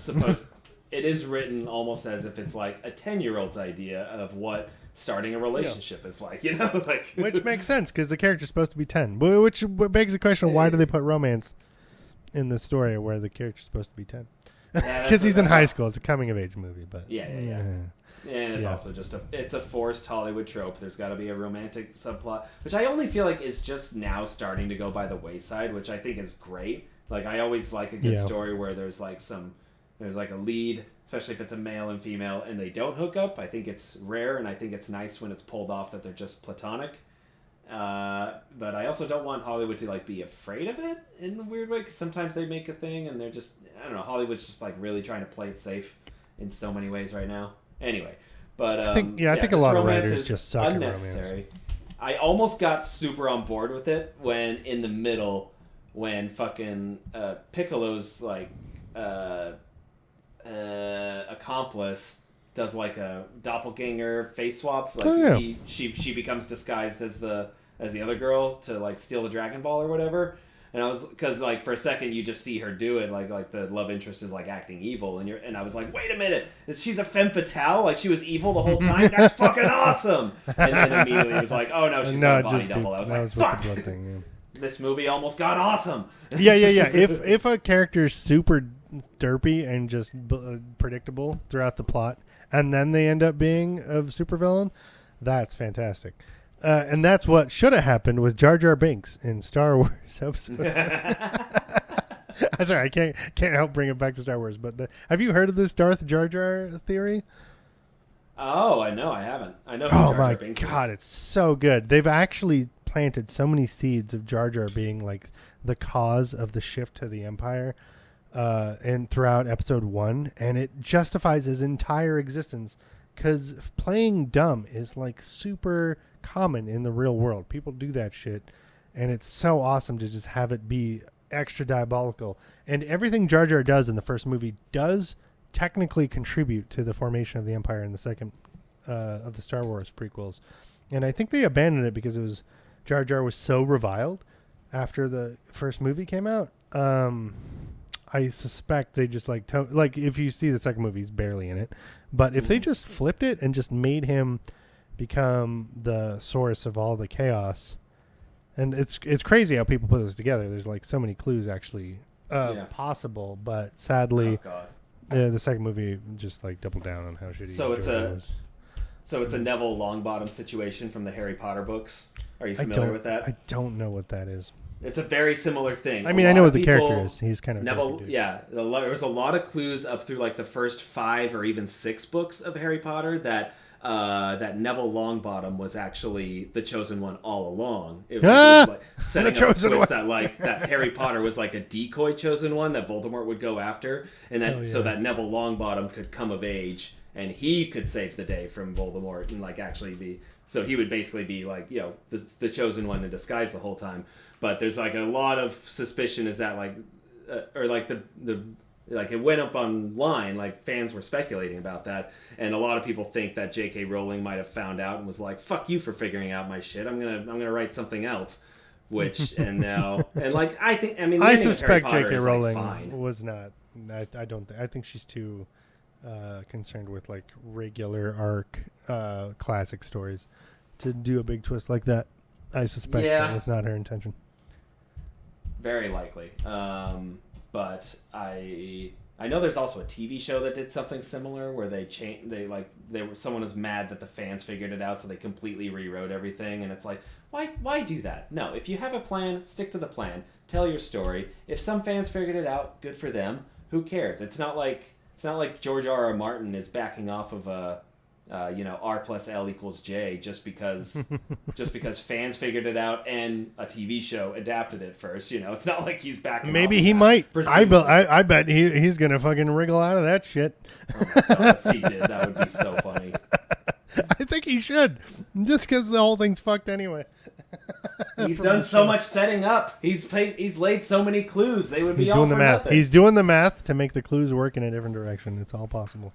It is written almost as if it's like a 10-year-old's idea of what starting a relationship is like, you know, like which makes sense because the character's supposed to be 10. Which begs the question: why do they put romance in the story where the character's supposed to be 10? Because he's in high school. It's a coming of age movie, but And it's also just it's a forced Hollywood trope. There's got to be a romantic subplot, which I only feel like is just now starting to go by the wayside, which I think is great. Like, I always like a good story where there's like a lead, especially if it's a male and female, and they don't hook up. I think it's rare, and I think it's nice when it's pulled off that they're just platonic. But I also don't want Hollywood to like be afraid of it in a weird way, because sometimes they make a thing and they're just, I don't know, Hollywood's just like really trying to play it safe in so many ways right now. Anyway, but I think a lot of writers just suck unnecessary. At romance. I almost got super on board with it when in the middle, when fucking Piccolo's like accomplice does like a doppelganger face swap, like she becomes disguised as the other girl to like steal the Dragon Ball or whatever. And I was, because like for a second you just see her do it, like the love interest is like acting evil, and I was like, wait a minute, she's a femme fatale, like she was evil the whole time. That's fucking awesome. And then immediately it was like, oh no, she's not a body double. I was like, fuck. This movie almost got awesome. Yeah. If a character's super derpy and just predictable throughout the plot, and then they end up being a supervillain, that's fantastic. And that's what should have happened with Jar Jar Binks in Star Wars episode. Sorry, I can't help bring it back to Star Wars. But have you heard of this Darth Jar Jar theory? Oh, I know. I haven't. I know. Oh my God, it's so good. They've actually planted so many seeds of Jar Jar being like the cause of the shift to the Empire, and throughout Episode 1, and it justifies his entire existence. Because playing dumb is like super common in the real world. People do that shit, and it's so awesome to just have it be extra diabolical. And everything Jar Jar does in the first movie does technically contribute to the formation of the Empire in the second of the Star Wars prequels. And I think they abandoned it because it was Jar Jar was so reviled after the first movie came out. I suspect they just like if you see the second movie, he's barely in it. But if they just flipped it and just made him become the source of all the chaos, and it's crazy how people put this together. There's like so many clues actually possible, but sadly, the second movie just like doubled down on how shitty. So it's a Neville Longbottom situation from the Harry Potter books. Are you familiar with that? I don't know what that is. It's a very similar thing. I mean, I know what the character is. He's kind of Neville. Yeah, there was a lot of clues up through like the first 5 or even 6 books of Harry Potter that Neville Longbottom was actually the chosen one all along. It was like setting up a twist that Harry Potter was like a decoy chosen one that Voldemort would go after, and that so that Neville Longbottom could come of age and he could save the day from Voldemort and like actually be. So he would basically be like, you know, the chosen one in disguise the whole time. But there's like a lot of suspicion is that like, or like the Like, it went up online, like, fans were speculating about that, and a lot of people think that J.K. Rowling might have found out and was like, fuck you for figuring out my shit, I'm gonna write something else. Which, and now, and like, I suspect J.K. Rowling like, was not, I don't think, I think she's too concerned with, like, regular arc classic stories to do a big twist like that. I suspect that was not her intention. Very likely. But I know there's also a TV show that did something similar where someone was mad that the fans figured it out, so they completely rewrote everything, and it's like, why do that? No, if you have a plan, stick to the plan. Tell your story. If some fans figured it out, good for them. Who cares? It's not like George R.R. Martin is backing off of a R plus L equals J just because fans figured it out and a TV show adapted it first. It's not like he's backing. Maybe he might. I bet he's gonna fucking wriggle out of that shit. Oh my God, if he did, that would be so funny. I think he should, just because the whole thing's fucked anyway. He's done so much setting up. He's laid so many clues. They would be all for nothing. He's doing the math to make the clues work in a different direction. It's all possible.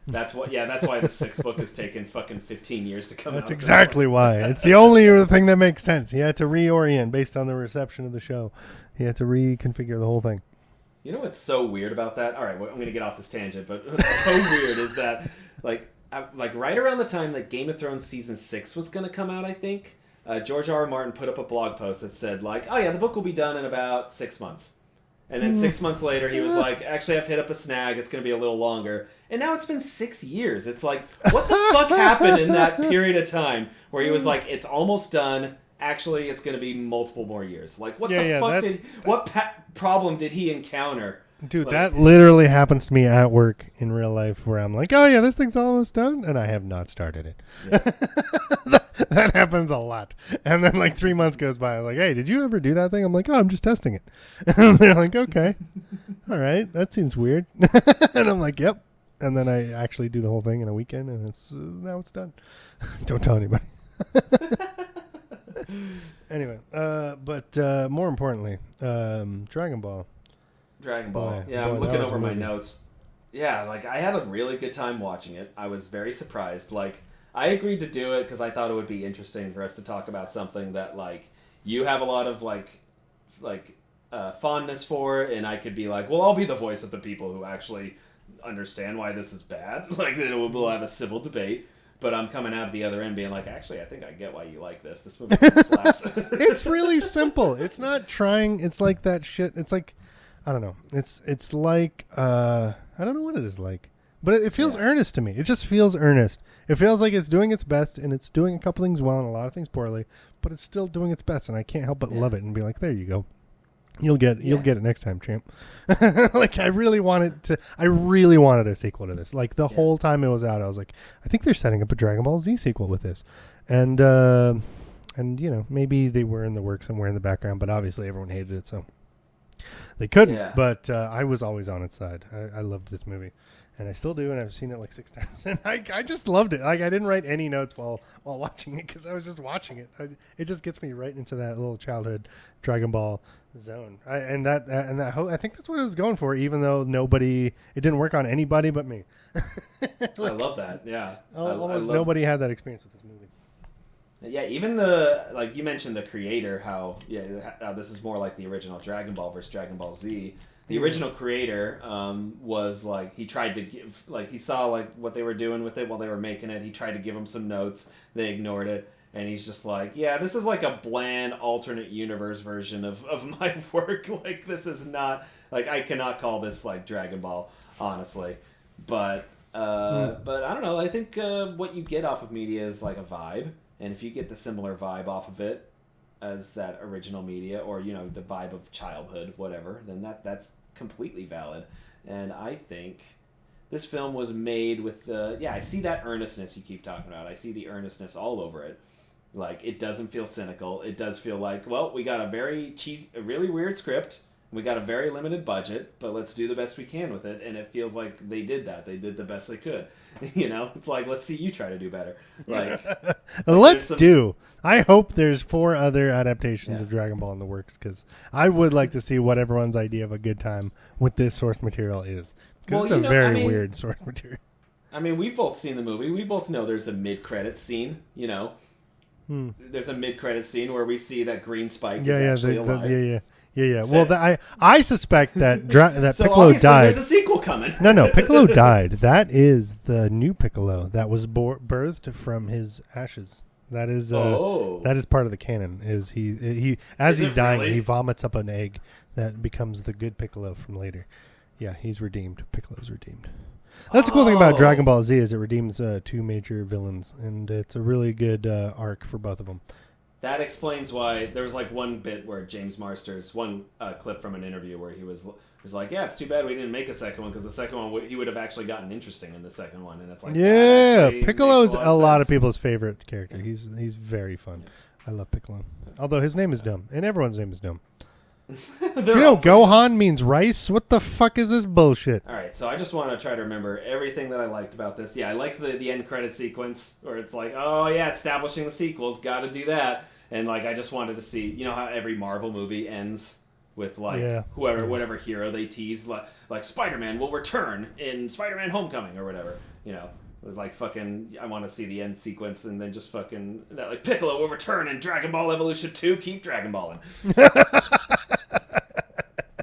That's why the sixth book has taken fucking 15 years to come out. That's exactly why. It's the only thing that makes sense. He had to reorient based on the reception of the show. He had to reconfigure the whole thing. You know what's so weird about that? All right, I'm going to get off this tangent, but what's so weird is that, like right around the time that Game of Thrones season 6 was going to come out, I think, George R.R. Martin put up a blog post that said, like, oh yeah, the book will be done in about 6 months. And then 6 months later, he was like, actually, I've hit up a snag. It's going to be a little longer. And now it's been 6 years. It's like, what the fuck happened in that period of time where he was like, it's almost done. Actually, it's going to be multiple more years. Like, what the fuck problem did he encounter? Dude, that literally happens to me at work in real life where I'm like, oh yeah, this thing's almost done. And I have not started it. Yeah. That happens a lot. And then like 3 months goes by. I'm like, hey, did you ever do that thing? I'm like, oh, I'm just testing it. And they're like, okay. All right. That seems weird. And I'm like, yep. And then I actually do the whole thing in a weekend and now it's done. Don't tell anybody. Anyway, but more importantly, Dragon Ball. Yeah, I'm looking over my notes. Yeah, like, I had a really good time watching it. I was very surprised. Like, I agreed to do it because I thought it would be interesting for us to talk about something that, like, you have a lot of, fondness for, and I could be like, well, I'll be the voice of the people who actually understand why this is bad. Like, we'll have a civil debate. But I'm coming out of the other end being like, actually, I think I get why you like this. This movie slaps. It's really simple. It's not trying. It's like that shit. It's like, I don't know. It's like, I don't know what it is like. But it feels earnest to me. It just feels earnest. It feels like it's doing its best, and it's doing a couple things well and a lot of things poorly, but it's still doing its best, and I can't help but love it and be like, there you go. You'll get it next time, champ. Like, I really wanted a sequel to this. Like, the whole time it was out, I was like, I think they're setting up a Dragon Ball Z sequel with this. And maybe they were in the works somewhere in the background, but obviously everyone hated it, so they couldn't. Yeah. But I was always on its side. I loved this movie. And I still do, and I've seen it like 6 times. And I just loved it. Like, I didn't write any notes while watching it because I was just watching it. It just gets me right into that little childhood Dragon Ball zone. I think that's what I was going for, even though it didn't work on anybody but me. Like, I love that. Yeah, almost nobody had that experience with this movie. Yeah, even like you mentioned the creator, how this is more like the original Dragon Ball versus Dragon Ball Z. The original creator was like, he tried to give, like, he saw like what they were doing with it while they were making it. He tried to give them some notes. They ignored it. And he's just like, yeah, this is like a bland alternate universe version of my work. Like, this is not, like, I cannot call this like Dragon Ball, honestly. But I don't know. I think what you get off of media is like a vibe. And if you get the similar vibe off of it as that original media, or, the vibe of childhood, whatever, then that's completely valid. And I think this film was made with I see that earnestness you keep talking about. I see the earnestness all over it. Like, it doesn't feel cynical. It does feel like, well, we got a very cheesy, a really weird script, We got a very limited budget, but let's do the best we can with it. And it feels like they did that. They did the best they could. It's like, let's see you try to do better. Like, let's do. I hope there's 4 other adaptations of Dragon Ball in the works, because I would like to see what everyone's idea of a good time with this source material is. Because it's a very weird source material. I mean, we've both seen the movie. We both know there's a mid-credits scene, There's a mid-credits scene where we see that Green Spike is actually alive. Yeah. Well, I suspect that so Piccolo died. There's a sequel coming. No, Piccolo died. That is the new Piccolo that was birthed from his ashes. That is part of the canon. Is he as he's dying, really? He vomits up an egg that becomes the good Piccolo from later. Yeah, he's redeemed. Piccolo's redeemed. That's the cool thing about Dragon Ball Z is it redeems 2 major villains, and it's a really good arc for both of them. That explains why there was like one bit where James Marsters, one clip from an interview where he was like, yeah, it's too bad we didn't make a second one, because the second one he would have actually gotten interesting in the second one, and it's like, Piccolo's a lot of people's favorite character. He's very fun. I love Piccolo, although his name is dumb, and everyone's name is dumb. Do you know Gohan means rice? What the fuck is this bullshit? All right, so I just want to try to remember everything that I liked about this. Yeah, I like the end credit sequence where it's like, oh yeah, establishing the sequels, got to do that. And like, I just wanted to see, how every Marvel movie ends with like whatever hero they tease, like Spider-Man will return in Spider-Man Homecoming or whatever. It was like fucking, I want to see the end sequence and then just fucking that like Piccolo will return in Dragon Ball Evolution 2. Keep Dragon Balling.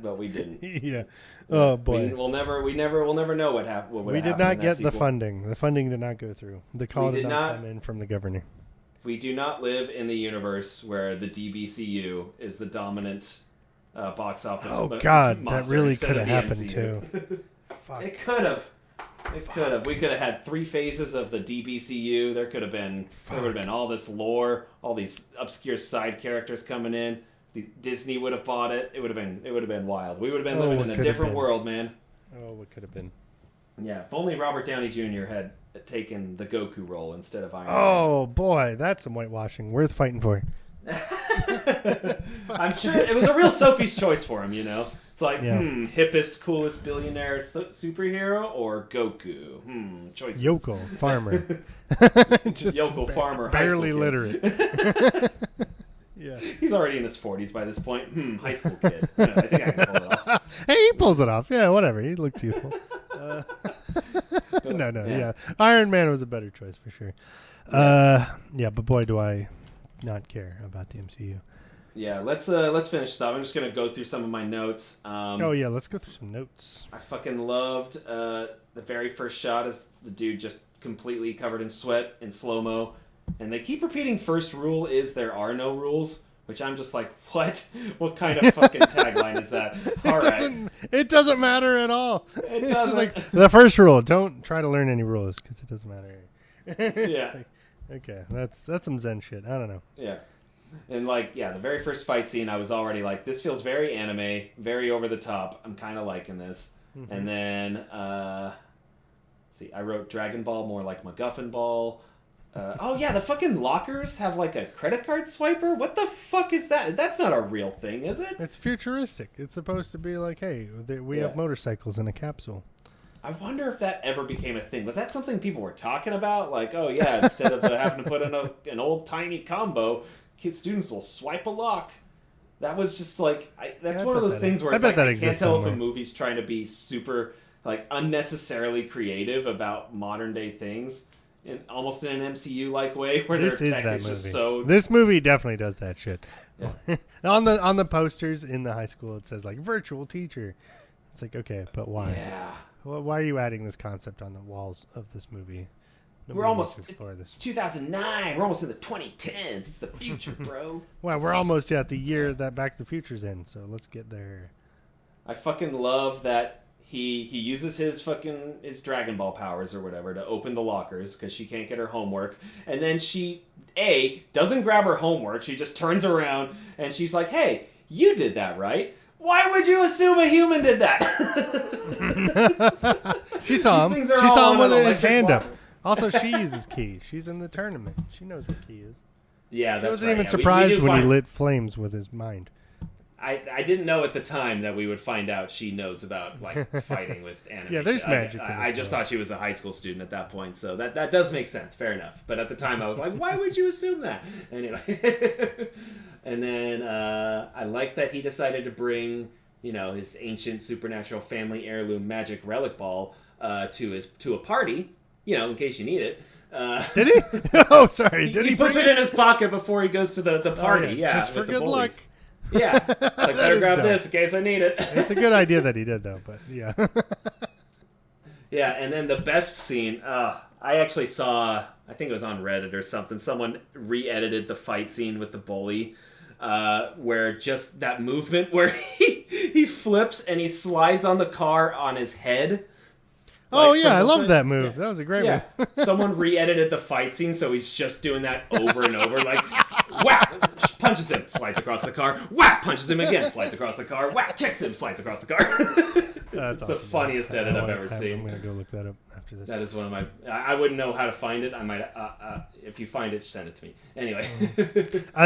But we didn't. Yeah. Oh boy. We'll never know what happened. We did not get the funding. The funding did not go through. The call did not come in from the governor. We do not live in the universe where the DBCU is the dominant box office. Oh God, that really could have happened too. Fuck. It could have. We could have had 3 phases of the DBCU. There would have been all this lore, all these obscure side characters coming in. Disney would have bought it. It would have been wild. We would have been living in a different world, man. Oh, what could have been? Yeah, if only Robert Downey Jr. had taken the Goku role instead of Iron Man. Oh boy, that's some whitewashing. Worth fighting for. I'm sure it was a real Sophie's choice for him, It's like, hippest, coolest billionaire superhero or Goku? Choices. Yoko, farmer. Yoko, farmer, barely literate. Yeah. He's already in his 40s by this point. High school kid. I think I can pull it off. Hey, he pulls it off. Yeah, whatever. He looks youthful. No. Iron Man was a better choice for sure. But boy, do I not care about the MCU. Yeah, let's finish this up. I'm just gonna go through some of my notes. Let's go through some notes. I fucking loved the very first shot is the dude just completely covered in sweat in slow-mo. And they keep repeating first rule is there are no rules, which I'm just like, what? What kind of fucking tagline is that? It doesn't matter at all. It doesn't. Just like, the first rule, don't try to learn any rules because it doesn't matter. Yeah. Okay, that's some Zen shit. I don't know. Yeah. And the very first fight scene, I was already like, this feels very anime, very over the top. I'm kind of liking this. Mm-hmm. And then, I wrote Dragon Ball more like MacGuffin Ball. The fucking lockers have like a credit card swiper. What the fuck is that? That's not a real thing, is it? It's futuristic. It's supposed to be like, hey, we have motorcycles in a capsule. I wonder if that ever became a thing. Was that something people were talking about? Like, oh yeah, instead of having to put in an old tiny combo, students will swipe a lock. That was just like, that's one of those things where it's like, I can't tell if a movie's trying to be super like unnecessarily creative about modern day things. Almost in an MCU-like way, where their tech is just so... This movie definitely does that shit. Yeah. on the posters in the high school, it says, like, virtual teacher. It's like, okay, but why? Yeah. Why are you adding this concept on the walls of this movie? We're almost... It's 2009. We're almost in the 2010s. It's the future, bro. Well, we're almost at the year that Back to the Future's in, so let's get there. I fucking love that He uses his Dragon Ball powers or whatever to open the lockers because she can't get her homework. And then she, doesn't grab her homework. She just turns around and she's like, hey, you did that, right? Why would you assume a human did that? She saw him. She saw him with his hand up. Also, she uses ki. She's in the tournament. She knows what ki is. Yeah, that's right. She wasn't even surprised when he lit flames with his mind. I didn't know at the time that we would find out she knows about like fighting with animation. Yeah, there's magic. I just thought she was a high school student at that point, so that does make sense. Fair enough. But at the time, I was like, why would you assume that? Anyway, and then I like that he decided to bring his ancient supernatural family heirloom magic relic ball to a party. In case you need it. Did he? Oh, sorry. Did he puts it in his pocket before he goes to the party. Oh, yeah. Just for good luck. Yeah, like better grab this in case I need it. It's a good idea that he did, though. But yeah. Yeah, and then the best scene. I actually saw. I think it was on Reddit or something. Someone re-edited the fight scene with the bully, where just that movement where he flips and he slides on the car on his head. Oh, yeah, I love that move. Yeah. That was a great move. Someone re-edited the fight scene, so he's just doing that over and over. Like, whack! Punches him, slides across the car. Whack! Punches him again, slides across the car. Whack! Kicks him, slides across the car. It's awesome. The funniest edit I've ever seen. I'm going to go look that up after this. That is one of my... I wouldn't know how to find it. I might... if you find it, send it to me. Anyway.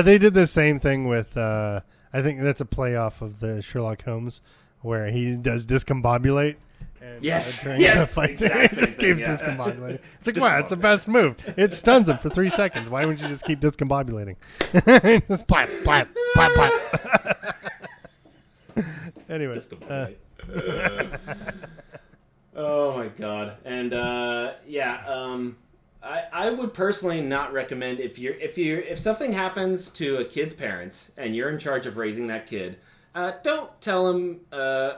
They did the same thing with... I think that's a play off of the Sherlock Holmes, where he does discombobulate. And, exactly. Just keeps discombobulating. It's like, wow, it's the best move. It stuns him for 3 seconds. Why wouldn't you just keep discombobulating? Just plap, plap, plap, plap. Anyway. Oh my god. And I would personally not recommend if something happens to a kid's parents and you're in charge of raising that kid, don't tell them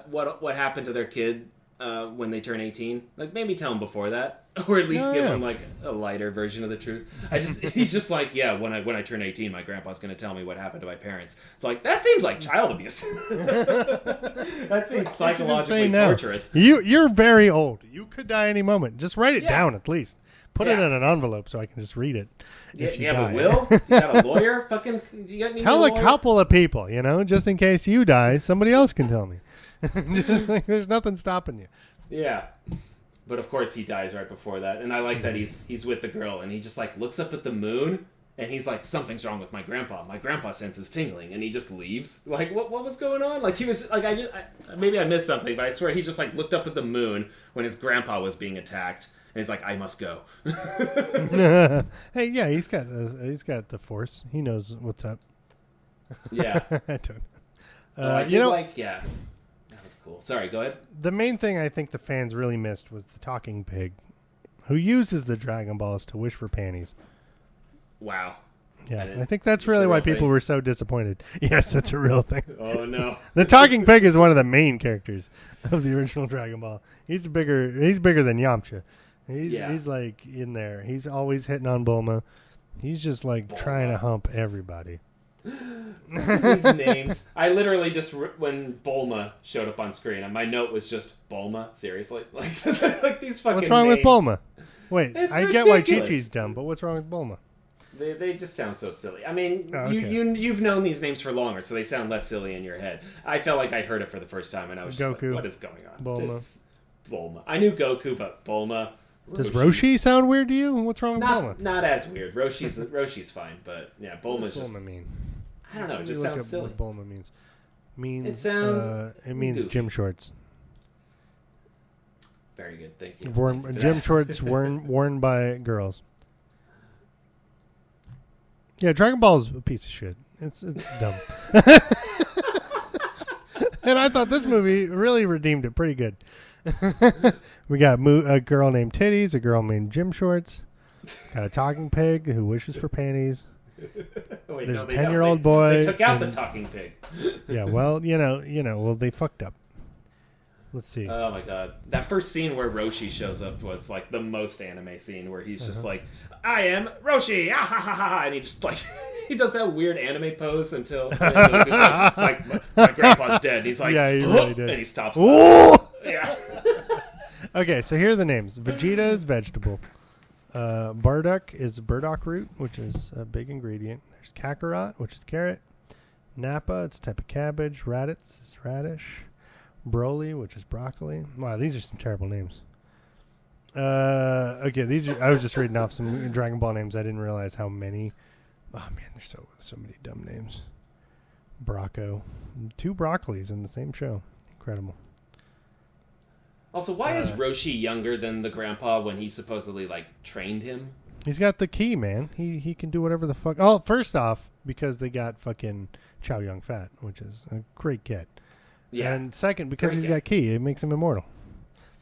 what happened to their kid when they turn 18. Like, maybe tell him before that, or at least give him like a lighter version of the truth. He's just like, when I turn 18, my grandpa's going to tell me what happened to my parents. It's like, that seems like child abuse. That seems psychologically torturous. You're very old. You could die any moment. Just write it down at least. Put it in an envelope so I can just read it. You have a will? You got a lawyer? You got tell a couple of people, just in case you die, somebody else can tell me. Just like, there's nothing stopping you. Yeah. But of course he dies right before that. And I like that he's with the girl and he just like looks up at the moon and he's like, something's wrong with my grandpa. My grandpa senses tingling, and he just leaves. Like, what was going on? Like, he was like, maybe I missed something, but I swear he just like looked up at the moon when his grandpa was being attacked. And he's like, I must go. Hey, yeah, he's got the force. He knows what's up. Yeah. I don't. Yeah, that was cool. Sorry, go ahead. The main thing I think the fans really missed was the talking pig, who uses the Dragon Balls to wish for panties. Wow. Yeah, I think that's really why people were so disappointed. Yes, that's a real thing. Oh, no. The talking pig is one of the main characters of the original Dragon Ball. He's bigger than Yamcha. He's like in there. He's always hitting on Bulma. He's just like trying to hump everybody. These names. I literally just when Bulma showed up on screen, and my note was just Bulma. Seriously, like these fucking. What's wrong names. with Bulma? Wait, it's I ridiculous. get why Chi-Chi's dumb, but what's wrong with Bulma? They just sound so silly. I mean, okay. you've known these names for longer, so they sound less silly in your head. I felt like I heard it for the first time, and I was just Goku, like, "What is going on?" Bulma. Bulma. I knew Goku, but Bulma. Does Roshi sound weird to you? What's wrong with Bulma? Not as weird. Roshi's fine, but yeah, Bulma's just. Bulma mean? I don't know. It just sounds silly. What Bulma means. It sounds. It means goofy. Gym shorts. Very good, thank you. Gym shorts worn by girls. Yeah, Dragon Ball is a piece of shit. It's dumb. And I thought this movie really redeemed it pretty good. We got a girl named Titties, a girl named Gym Shorts, got a talking pig who wishes for panties. Wait, There's a 10-year-old boy. They took out the talking pig. Yeah, well, they fucked up. Let's see. Oh my god. That first scene where Roshi shows up was like the most anime scene where he's just like, I am Roshi! Ah, ha, ha, ha, and he just like, he does that weird anime pose until like my grandpa's dead. He's like, yeah, he really did. And he stops. Yeah. Okay, so here are the names. Vegeta is vegetable. Bardock is burdock root, which is a big ingredient. There's Kakarot, which is carrot. Nappa, it's a type of cabbage. Raditz is radish. Broly, which is broccoli. Wow, these are some terrible names. Okay, I was just reading off some Dragon Ball names. I didn't realize how many. Oh man, there's so many dumb names. Brocco. 2 Broccolis in the same show. Incredible. Also, why is Roshi younger than the grandpa when he supposedly, like, trained him? He's got the key, man. He can do whatever the fuck. Oh, first off, because they got fucking Chow Yun Fat, which is a great get. Yeah. And second, because he's got key, it makes him immortal.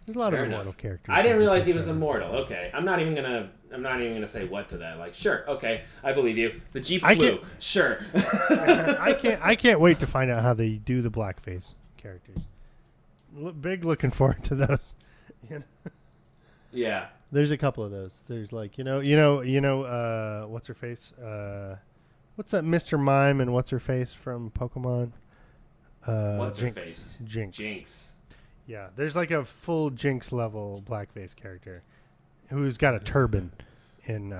There's a lot of immortal characters. I didn't realize he was immortal. Okay, I'm not even gonna say what to that. Like, sure, okay, I believe you. The Jeep flew. Sure. I can't wait to find out how they do the blackface characters. Big looking forward to those. Yeah. There's a couple of those. There's like what's her face? What's that Mr. Mime and what's her face from Pokemon? What's her face? Jinx. Yeah, there's like a full Jinx level blackface character who's got a turban in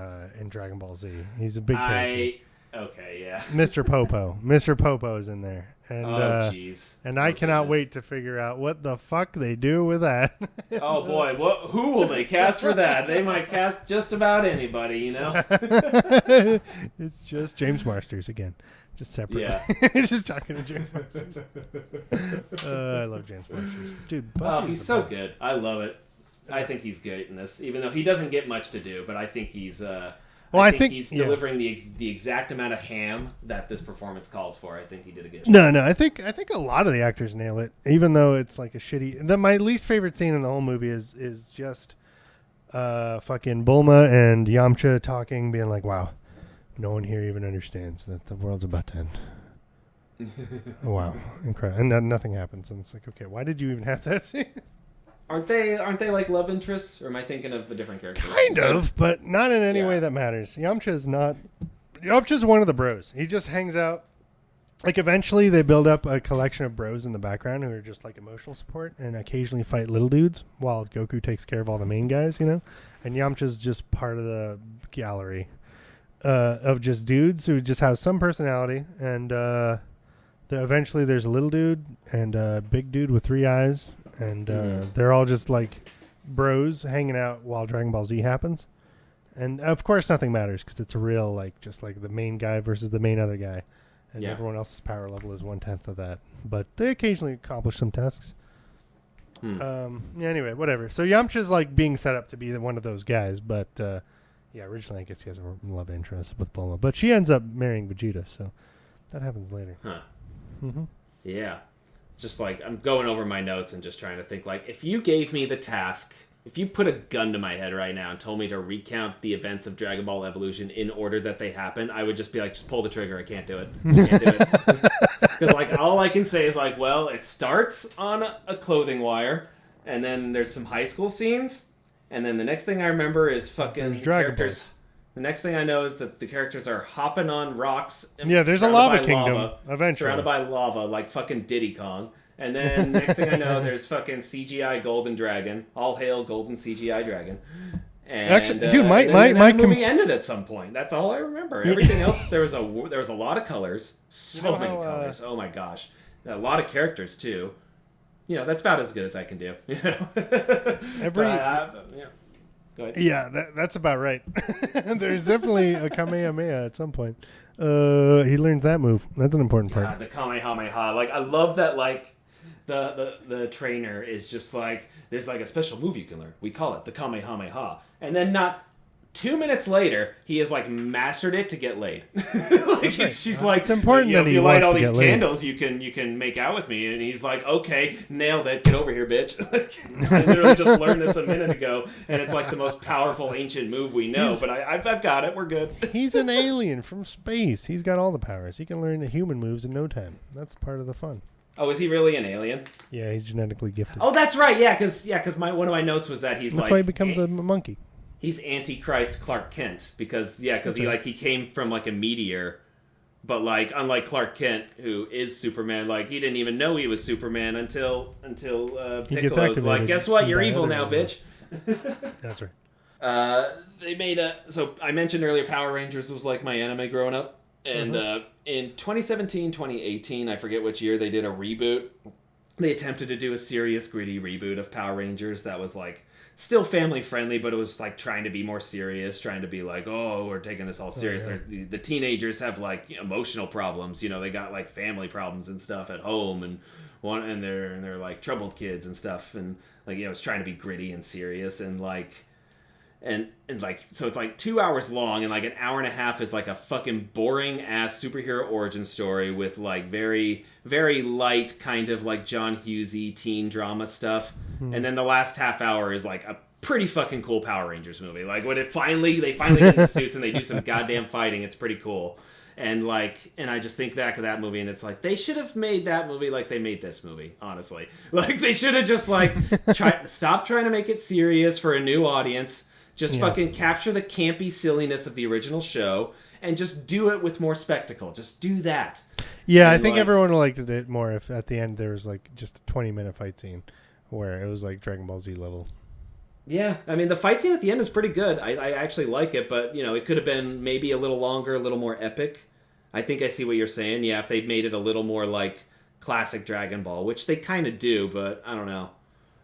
Dragon Ball Z. He's a big character. Okay, yeah. Mr. Popo. Mr. Popo is in there. And, jeez. And I cannot wait to figure out what the fuck they do with that. Oh, boy. Who will they cast for that? They might cast just about anybody, you know? It's just James Marsters again. Just separate. Yeah. Just talking to James Marsters. I love James Marsters. Dude, he's so good. I love it. I think he's great in this, even though he doesn't get much to do, but I think he's... I think he's delivering the exact amount of ham that this performance calls for. I think he did a good job. No, I think a lot of the actors nail it, even though it's like a shitty. My least favorite scene in the whole movie is just fucking Bulma and Yamcha talking, being like, "Wow, no one here even understands that the world's about to end." Wow, incredible, and nothing happens, and it's like, okay, why did you even have that scene? Aren't they like love interests, or am I thinking of a different character? Kind of, but not in any way that matters. Yamcha's one of the bros. He just hangs out. Like, eventually they build up a collection of bros in the background who are just like emotional support and occasionally fight little dudes while Goku takes care of all the main guys, you know? And Yamcha's just part of the gallery of just dudes who just has some personality. And eventually there's a little dude and a big dude with 3 eyes. And they're all just like bros hanging out while Dragon Ball Z happens. And of course nothing matters because it's a real, like, just like the main guy versus the main other guy. And everyone else's power level is 1/10 of that. But they occasionally accomplish some tasks. Anyway, whatever. So Yamcha's like being set up to be one of those guys. But originally I guess he has a love interest with Bulma. But she ends up marrying Vegeta. So that happens later. Huh. Mm-hmm. Yeah. Just like, I'm going over my notes and just trying to think, like, if you gave me the task, if you put a gun to my head right now and told me to recount the events of Dragon Ball Evolution in order that they happen, I would just be like, just pull the trigger. I can't do it. Because, like, all I can say is, like, well, it starts on a clothing wire, and then there's some high school scenes, and then the next thing I remember is fucking characters. The next thing I know is that the characters are hopping on rocks. Yeah, there's a lava kingdom eventually. Surrounded by lava, like fucking Diddy Kong. And then next thing I know, there's fucking CGI Golden Dragon. All hail Golden CGI Dragon. And, actually, dude, my movie ended at some point. That's all I remember. Everything else, there was a lot of colors. So many colors. Oh my gosh. A lot of characters too. You know, that's about as good as I can do. You know? Go ahead. Yeah, that's about right. There's definitely a Kamehameha at some point. He learns that move. That's an important part. God, the Kamehameha. Like, I love that, like, the trainer is just like, there's like a special move you can learn. We call it the Kamehameha. And then not 2 minutes later, he has like mastered it to get laid. Like, she's like, it's important that if you light all these candles, you can make out with me. And he's like, okay, nailed it. Get over here, bitch. I literally just learned this a minute ago, and it's like the most powerful ancient move we know. But I've got it. We're good. He's an alien from space. He's got all the powers. He can learn the human moves in no time. That's part of the fun. Oh, is he really an alien? Yeah, he's genetically gifted. Oh, that's right. Yeah, because one of my notes was that that's why he becomes a monkey. He's Antichrist Clark Kent because he came from like a meteor, but like unlike Clark Kent, who is Superman, like he didn't even know he was Superman until Piccolo's like, guess what, you're evil now, bitch. That's right. They made so I mentioned earlier Power Rangers was like my anime growing up, and in 2017, 2018, I forget which year, they did a reboot they attempted to do a serious, gritty reboot of Power Rangers that was like still family friendly, but it was like trying to be more serious, trying to be like, oh, we're taking this all serious. Oh, yeah. The teenagers have like emotional problems, they got like family problems and stuff at home, and they're like troubled kids and stuff, and like it was trying to be gritty and serious, and like. And like, so it's like 2 hours long, and like an hour and a half is like a fucking boring ass superhero origin story with like very, very light kind of like John Hughesy teen drama stuff. And then the last half hour is like a pretty fucking cool Power Rangers movie. Like when they finally get in the suits and they do some goddamn fighting, it's pretty cool. And like, and I just think back of that movie, and it's like they should have made that movie like they made this movie. Honestly, like they should have just like stop trying to make it serious for a new audience. Just fucking capture the campy silliness of the original show and just do it with more spectacle. Just do that. Yeah, and I think everyone liked it more if at the end there was like just a 20-minute fight scene where it was like Dragon Ball Z level. Yeah, I mean, the fight scene at the end is pretty good. I actually like it, but, it could have been maybe a little longer, a little more epic. I think I see what you're saying. Yeah, if they made it a little more like classic Dragon Ball, which they kind of do, but I don't know.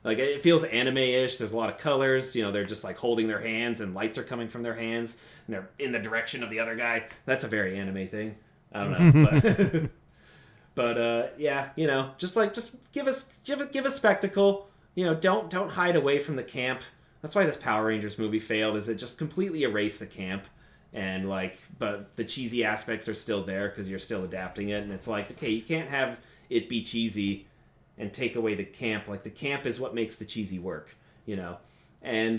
Like, it feels anime-ish. There's a lot of colors. They're just, like, holding their hands, and lights are coming from their hands, and they're in the direction of the other guy. That's a very anime thing. I don't know. But yeah, just give us spectacle. Don't hide away from the camp. That's why this Power Rangers movie failed, is it just completely erased the camp. And, like, but the cheesy aspects are still there because you're still adapting it. And it's like, okay, you can't have it be cheesy and take away the camp. Like, the camp is what makes the cheesy work, And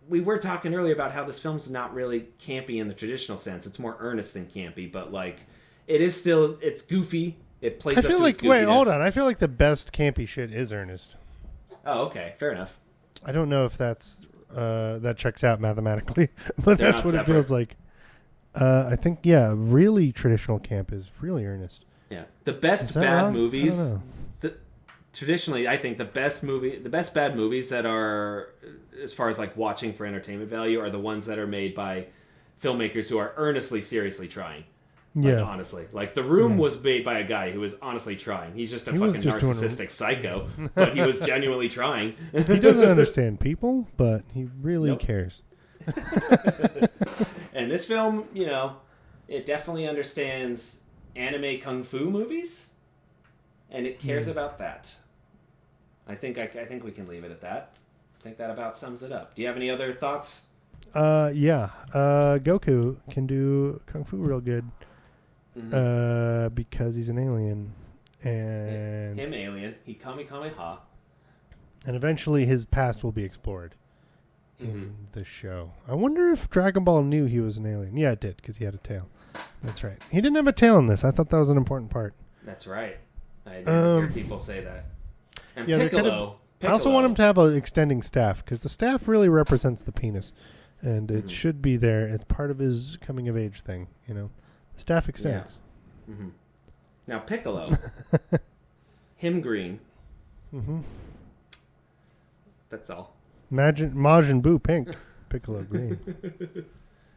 we were talking earlier about how this film's not really campy in the traditional sense. It's more earnest than campy, but like it's goofy. It plays. I feel like hold on. I feel like the best campy shit is Ernest. Oh, okay, fair enough. I don't know if that's that checks out mathematically, but that's what it feels like. I think really traditional camp is really Ernest. Yeah, the best bad movies. Traditionally, I think the best bad movies that are, as far as like watching for entertainment value, are the ones that are made by filmmakers who are earnestly, seriously trying. Like, honestly, like The Room was made by a guy who was honestly trying. He's just a fucking narcissistic psycho, but he was genuinely trying. He doesn't understand people, but he really cares. And this film, it definitely understands anime kung fu movies, and it cares about that. I think we can leave it at that. I think that about sums it up. Do you have any other thoughts? Goku can do kung fu real good. Because he's an alien, and him alien, he Kamehameha, and eventually his past will be explored in the show. I wonder if Dragon Ball knew he was an alien. Yeah, it did, because he had a tail. That's right. He didn't have a tail in this. I thought that was an important part. That's right. I did hear people say that. And Piccolo. I also want him to have an extending staff, because the staff really represents the penis, and it should be there. It's part of his coming of age thing, The staff extends. Yeah. Now Piccolo, him green. That's all. Majin Buu pink, Piccolo green.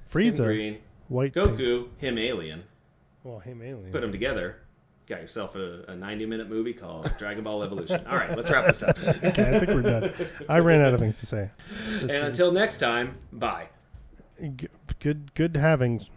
Frieza him green, white. Goku, pink. him alien. Well, him alien. Put them together. Got yourself a 90-minute movie called Dragon Ball Evolution. All right, let's wrap this up. Okay, I think we're done. I ran out of things to say. And until next time, bye. Good havings.